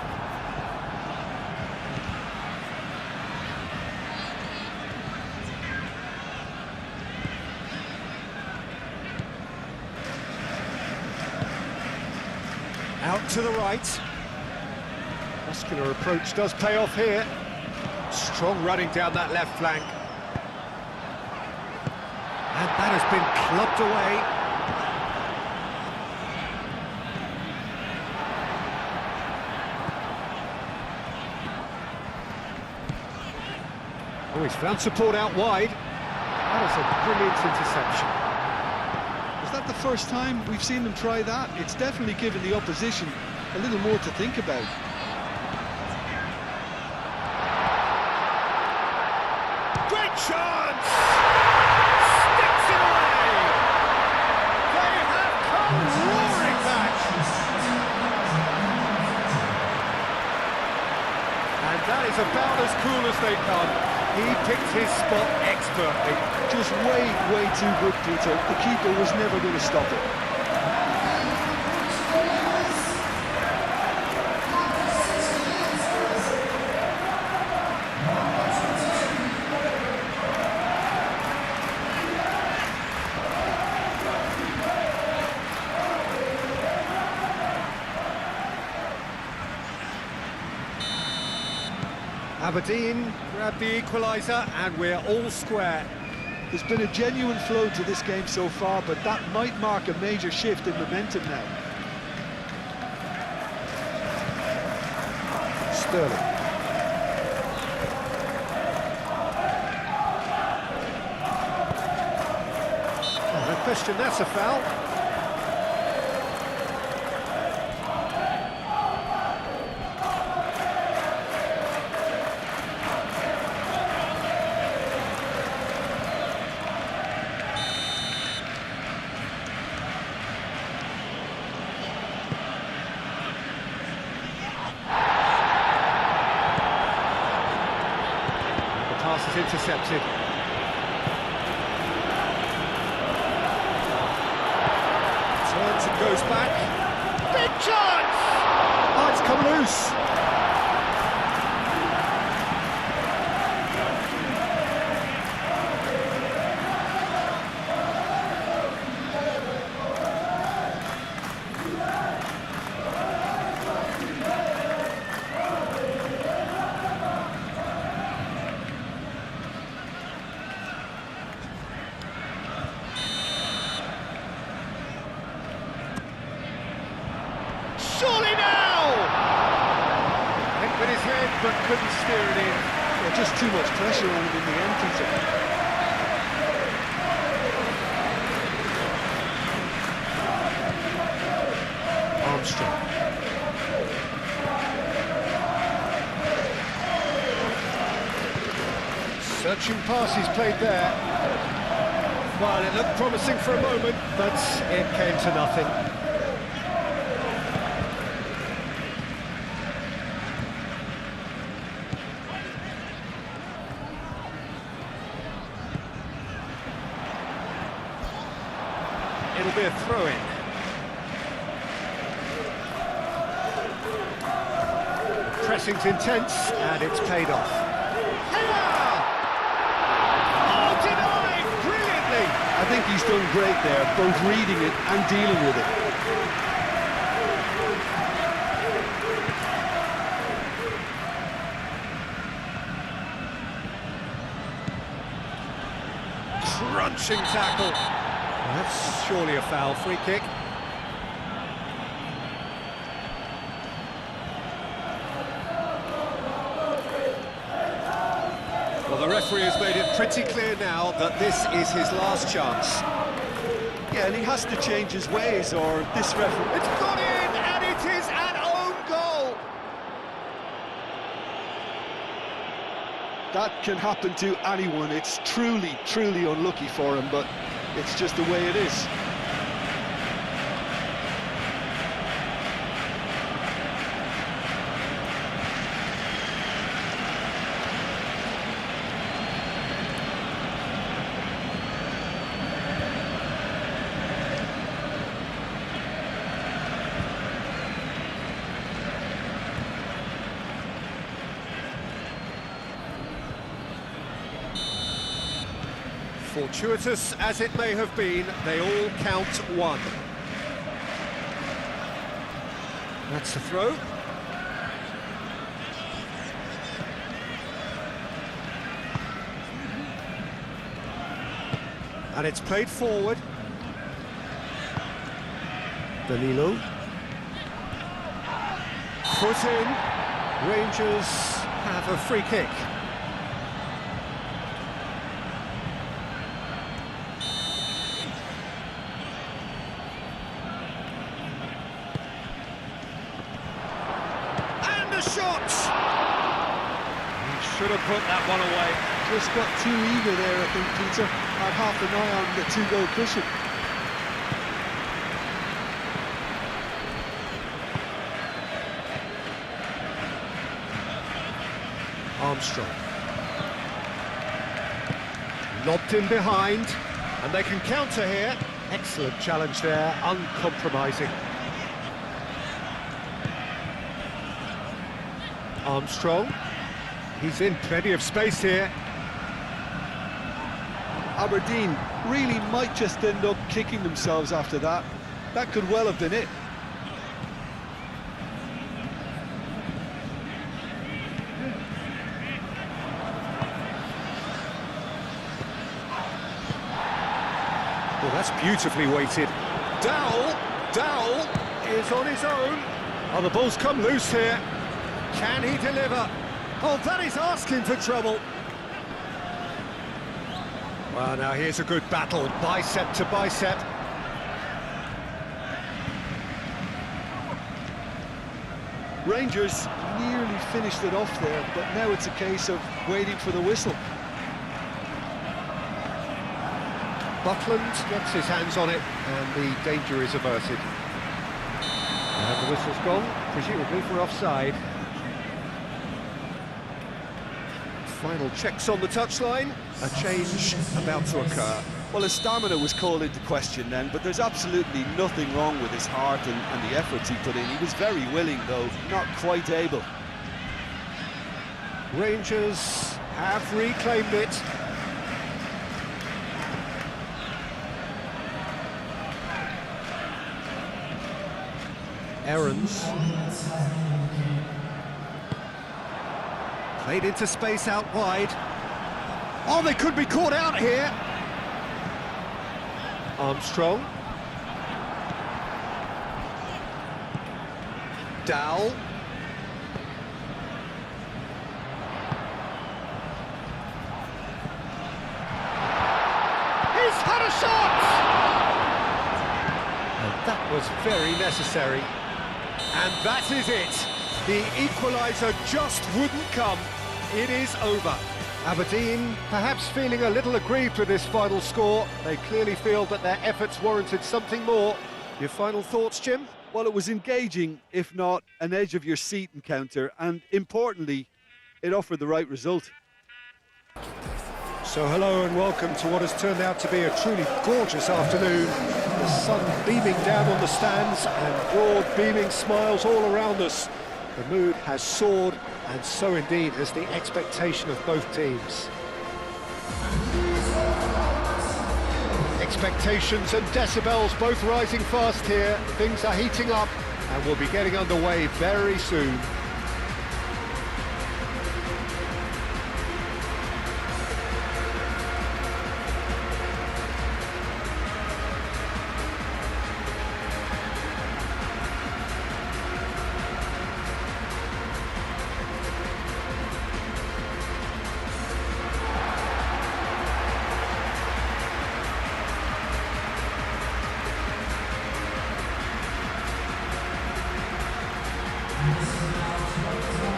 Out to the right. Muscular approach does pay off here. Strong running down that left flank. And that has been clubbed away. Oh, he's found support out wide. That is a brilliant interception. Is that the first time we've seen them try that? It's definitely given the opposition a little more to think about. Great chance! Sticks it away! They have come roaring back! And that is about as cool as they come. He picked his spot expertly. Just way too good, Peter. The keeper was never going to stop it. Aberdeen grab the equaliser and we're all square. There's been a genuine flow to this game so far, but that might mark a major shift in momentum now. Sterling. Oh, no question, that's a foul. Pass is intercepted. Turns and goes back. Big chance! Oh, it's come loose. Surely now! Went with his head, but couldn't steer it in. Yeah, just too much pressure on him in the end, Peter. Armstrong. Searching pass he's played there. Well, it looked promising for a moment, but it came to nothing. It'll be a throw-in. Pressing's intense, and it's paid off. Header! Oh, denied brilliantly! I think he's done great there, both reading it and dealing with it. Crunching tackle. That's surely a foul. Free kick. Well, the referee has made it pretty clear now that this is his last chance. Yeah, and he has to change his ways, or this referee... It's gone in, and it is an own goal! That can happen to anyone. It's truly, truly unlucky for him, but it's just the way it is. Fortuitous as it may have been, they all count one. That's the throw. And it's played forward. Danilo. Put in. Rangers have a free kick. Shot! He should have put that one away. Just got too eager there, I think, Peter. Had half an eye on the two-goal cushion. Armstrong. Lobbed in behind, and they can counter here. Excellent challenge there, uncompromising. Armstrong, he's in plenty of space here. Aberdeen really might just end up kicking themselves after that. That could well have been it. Well, that's beautifully weighted. Dowell is on his own. Oh, the ball's come loose here. Can he deliver? Oh, that is asking for trouble. Well, now here's a good battle, bicep to bicep. Rangers nearly finished it off there, but now it's a case of waiting for the whistle. Buckland gets his hands on it, and the danger is averted. And the whistle's gone, presumably for offside. Final checks on the touchline, a change about to occur. Well, his stamina was called into question then, but there's absolutely nothing wrong with his heart and the efforts he put in. He was very willing, though, not quite able. Rangers have reclaimed it. Aarons. Played into space out wide. Oh, they could be caught out here. Armstrong. Dowell. He's had a shot! And that was very necessary. And that is it. The equaliser just wouldn't come. It is over. Aberdeen perhaps feeling a little aggrieved with this final score. They clearly feel that their efforts warranted something more. Your final thoughts, Jim? Well, it was engaging, if not an edge-of-your-seat encounter, and importantly, it offered the right result. So hello and welcome to what has turned out to be a truly gorgeous afternoon. The sun beaming down on the stands and broad beaming smiles all around us. The mood has soared, and so indeed has the expectation of both teams. Expectations and decibels both rising fast here. Things are heating up and we'll be getting underway very soon.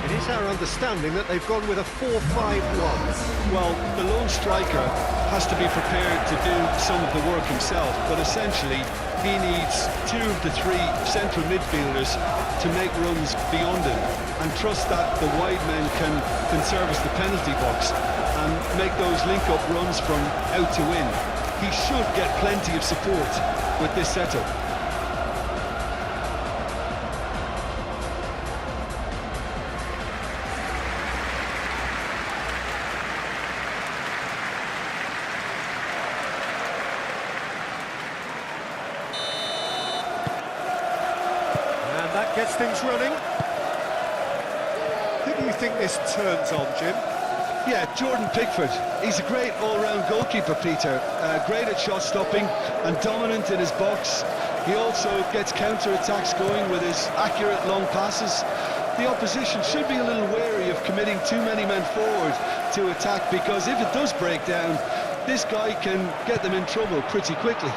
It is our understanding that they've gone with a 4-5-1. Well, the lone striker has to be prepared to do some of the work himself, but essentially he needs two of the three central midfielders to make runs beyond him and trust that the wide men can service the penalty box and make those link-up runs from out to in. He should get plenty of support with this setup. That gets things running. Who do you think this turns on, Jim? Yeah, Jordan Pickford. He's a great all-round goalkeeper, Peter. Great at shot stopping and dominant in his box. He also gets counter-attacks going with his accurate long passes. The opposition should be a little wary of committing too many men forward to attack, because if it does break down, this guy can get them in trouble pretty quickly.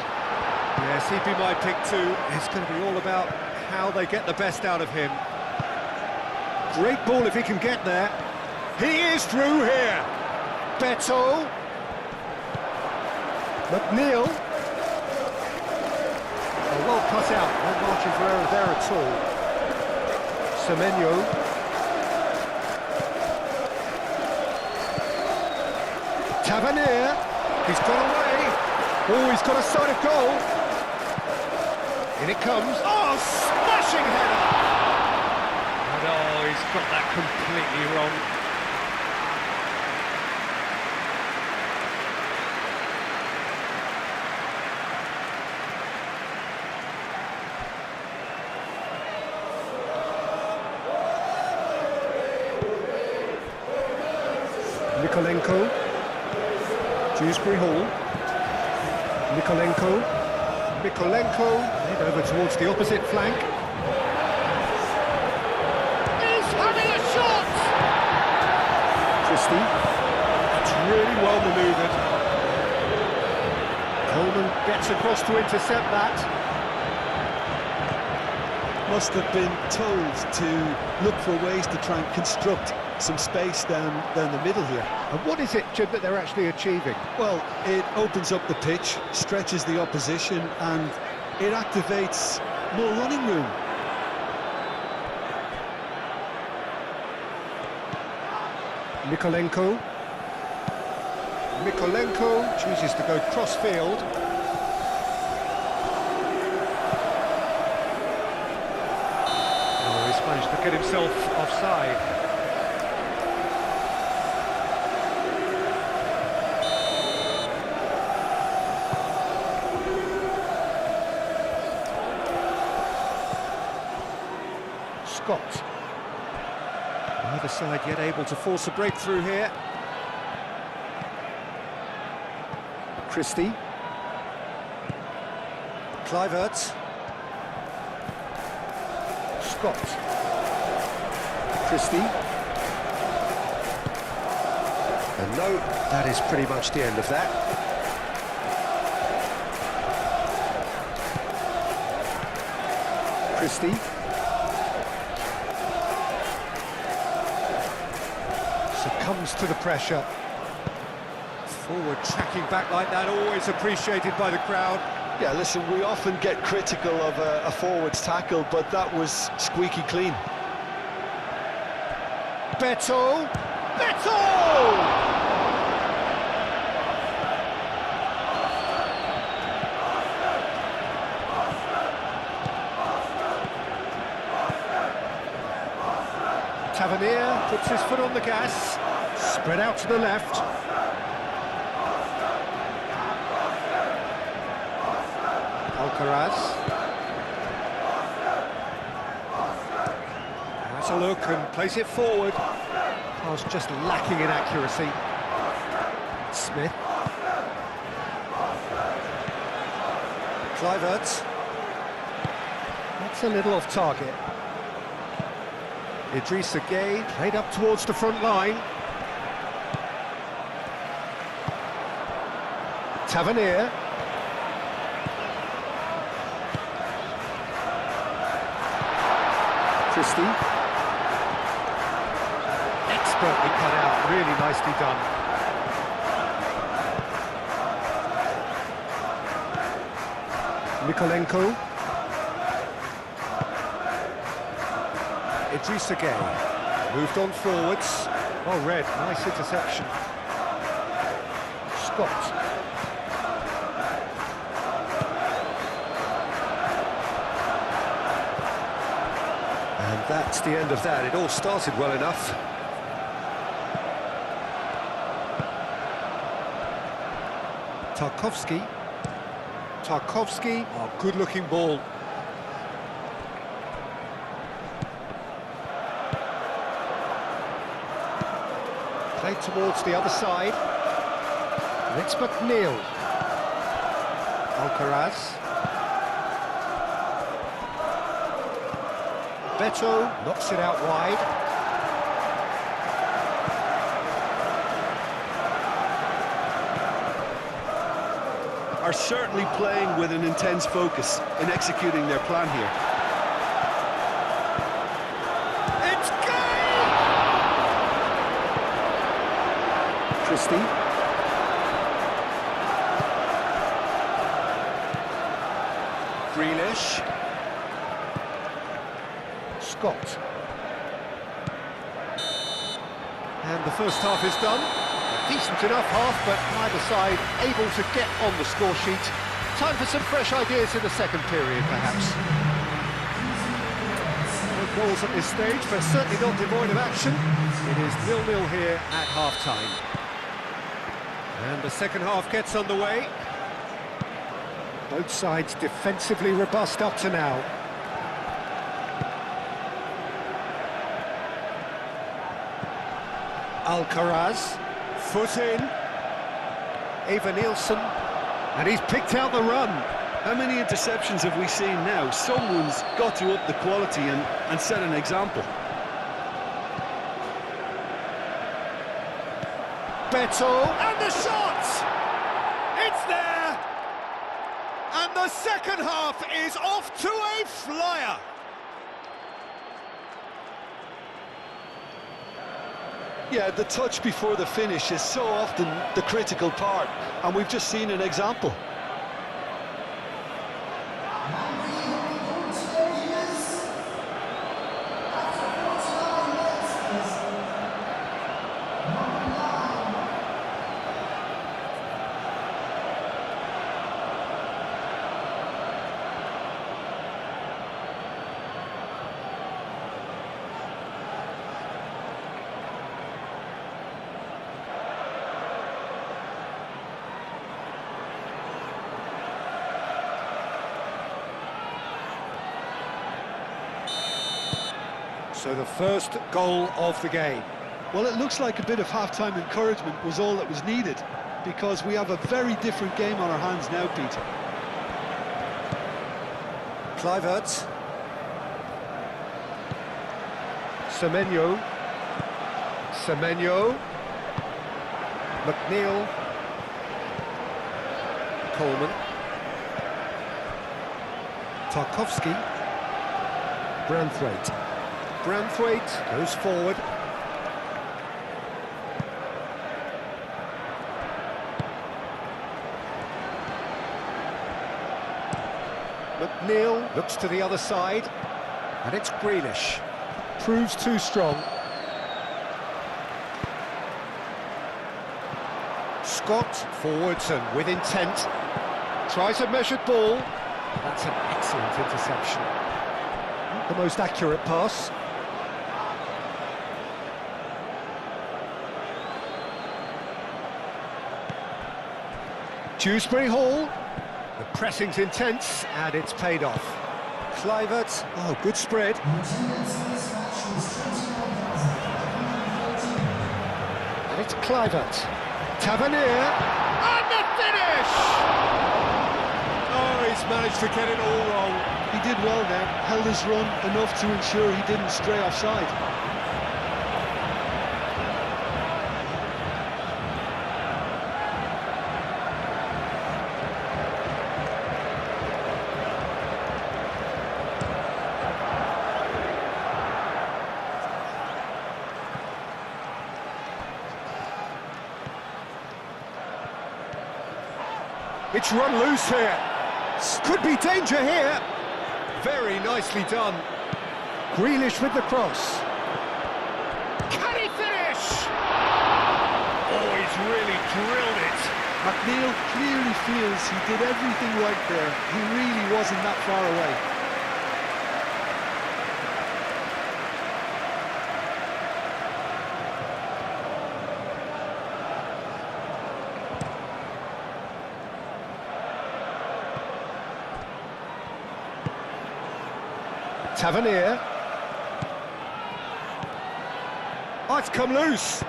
Yes, he'd be my pick too. It's going to be all about how they get the best out of him. Great ball if he can get there. He is through here. Beto. McNeil. Oh, well cut out. No margin for error there at all. Semenyo. Tavernier. He's got away. Oh, he's got a side of goal. In it comes. Oh, smashing header! And oh, he's got that completely wrong. Nikolenko. Dewsbury Hall. Nikolenko. Mikolenko, head over towards the opposite flank. He's having a shot! Christie, that's really well manoeuvred. Coleman gets across to intercept that. Must have been told to look for ways to try and construct some space down the middle here. And what is it, Jim, that they're actually achieving? Well, it opens up the pitch, stretches the opposition, and it activates more running room. Mikolenko. Mikolenko chooses to go cross-field. Oh, he's managed to get himself offside. Scott. Neither side yet able to force a breakthrough here. Christie. Kluivert. Scott. Christie. And no, that is pretty much the end of that. Christie. Succumbs to the pressure. Forward tracking back like that, always appreciated by the crowd. Yeah, listen, we often get critical of a forward's tackle, but that was squeaky clean. Beto! Beto! Tavernier puts his foot on the gas, spread out to the left. Alcaraz. Has a look and plays it forward. Pass just lacking in accuracy. Smith. Kluivert. That's a little off target. Idrissa Gueye played up towards the front line. Tavernier. Christie. expertly cut out, really nicely done. Nikolenko. Idrissa Gueye. Moved on forwards. Oh, Red, nice interception. Scott. And that's the end of that. It all started well enough. Tarkowski. Tarkowski. Oh, good-looking ball. Played towards the other side. And it's McNeil. Alcaraz. Beto knocks it out wide. Are certainly playing with an intense focus in executing their plan here. It's goal! Christie. Grealish. Scott. And the first half is done. A decent enough half, but neither side able to get on the score sheet. Time for some fresh ideas in the second period, perhaps. No goals at this stage, but certainly not devoid of action. It is 0-0 here at half-time. And the second half gets underway. Both sides defensively robust up to now. Alcaraz, foot in, Eva Nielsen, and he's picked out the run. How many interceptions have we seen now? Someone's got to up the quality and set an example. Beto, and the shot! It's there! And the second half is off to a flyer! Yeah, the touch before the finish is so often the critical part, and we've just seen an example. So the first goal of the game. Well, it looks like a bit of half-time encouragement was all that was needed, because we have a very different game on our hands now, Peter. Kluivert. Semenyo. Semenyo. McNeil. Coleman. Tarkowski. Branthwaite. Branthwaite goes forward. McNeil looks to the other side, and it's Grealish. Proves too strong. Scott forwards and with intent. Tries a measured ball. That's an excellent interception. Not the most accurate pass. Dewsbury Hall. The pressing's intense, and it's paid off. Kluivert, oh, good spread. And it's Kluivert. Tavernier, and the finish! Oh, he's managed to get it all wrong. He did well there, held his run enough to ensure he didn't stray offside. It's run loose here. Could be danger here. Very nicely done. Grealish with the cross. Can he finish? Oh, he's really drilled it. McNeil clearly feels he did everything right there. He really wasn't that far away. Tavernier. Oh, it's come loose.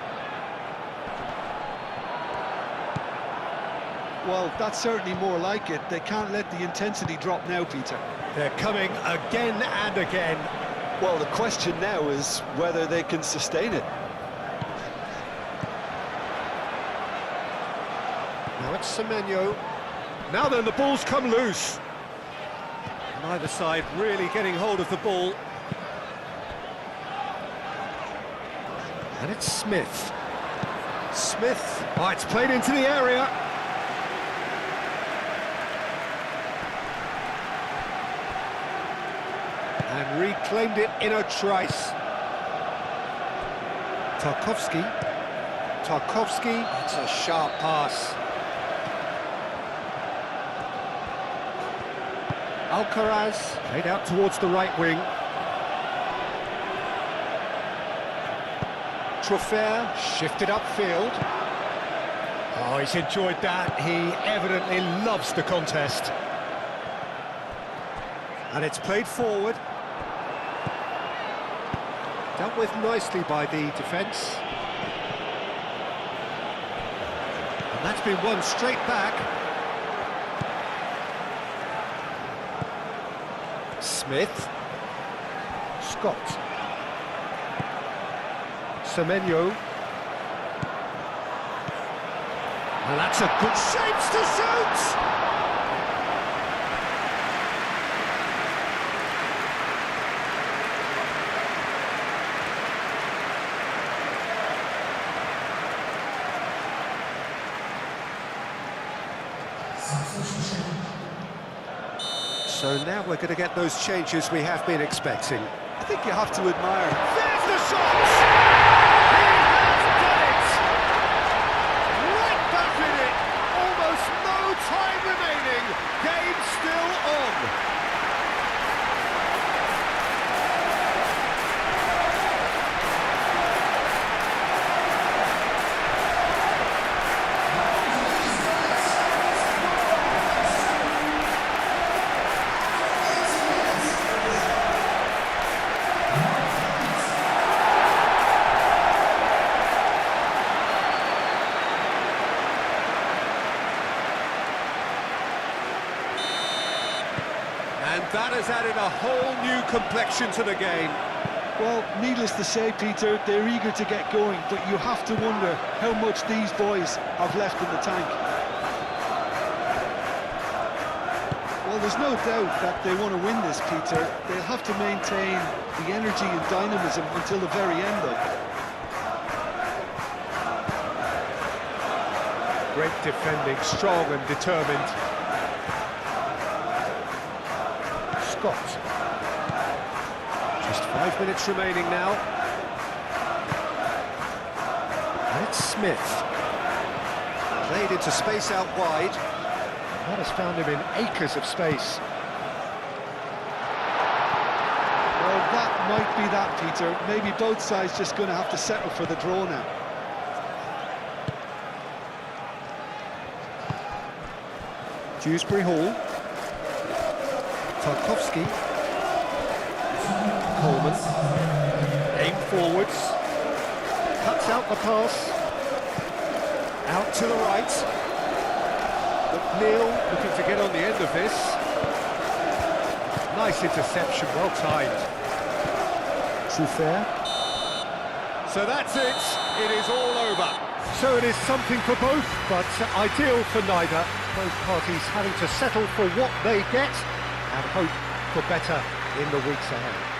Well, that's certainly more like it. They can't let the intensity drop now, Peter. They're coming again and again. Well, the question now is whether they can sustain it. Now it's Semenyo. Now then, the ball's come loose. Neither side really getting hold of the ball. And it's Smith. Smith. Oh, it's played into the area. And reclaimed it in a trice. Tarkowski. Tarkowski. It's a sharp pass. Alcaraz, played out towards the right wing. Truffert, shifted upfield. Oh, he's enjoyed that. He evidently loves the contest. And it's played forward. Dealt with nicely by the defence. And that's been won straight back. Smith. Scott. Semenyo. And that's a good chance to shoot! So now we're going to get those changes we have been expecting. I think you have to admire. There's the shot! He has done it! Right back in it! Almost no time remaining. Game still on. And that has added a whole new complexion to the game. Well, needless to say, Peter, they're eager to get going, but you have to wonder how much these boys have left in the tank. Well, there's no doubt that they want to win this, Peter. They'll have to maintain the energy and dynamism until the very end, though. Great defending, strong and determined. Scott. Just 5 minutes remaining now. And it's Smith. Played into space out wide. That has found him in acres of space. Well, that might be that, Peter. Maybe both sides just going to have to settle for the draw now. Dewsbury Hall. Tarkowski. Coleman. Aim forwards. Cuts out the pass. Out to the right. McNeil looking to get on the end of this. Nice interception, well timed. Truffert. So that's it. It is all over. So it is something for both, but ideal for neither. Both parties having to settle for what they get and hope for better in the weeks ahead.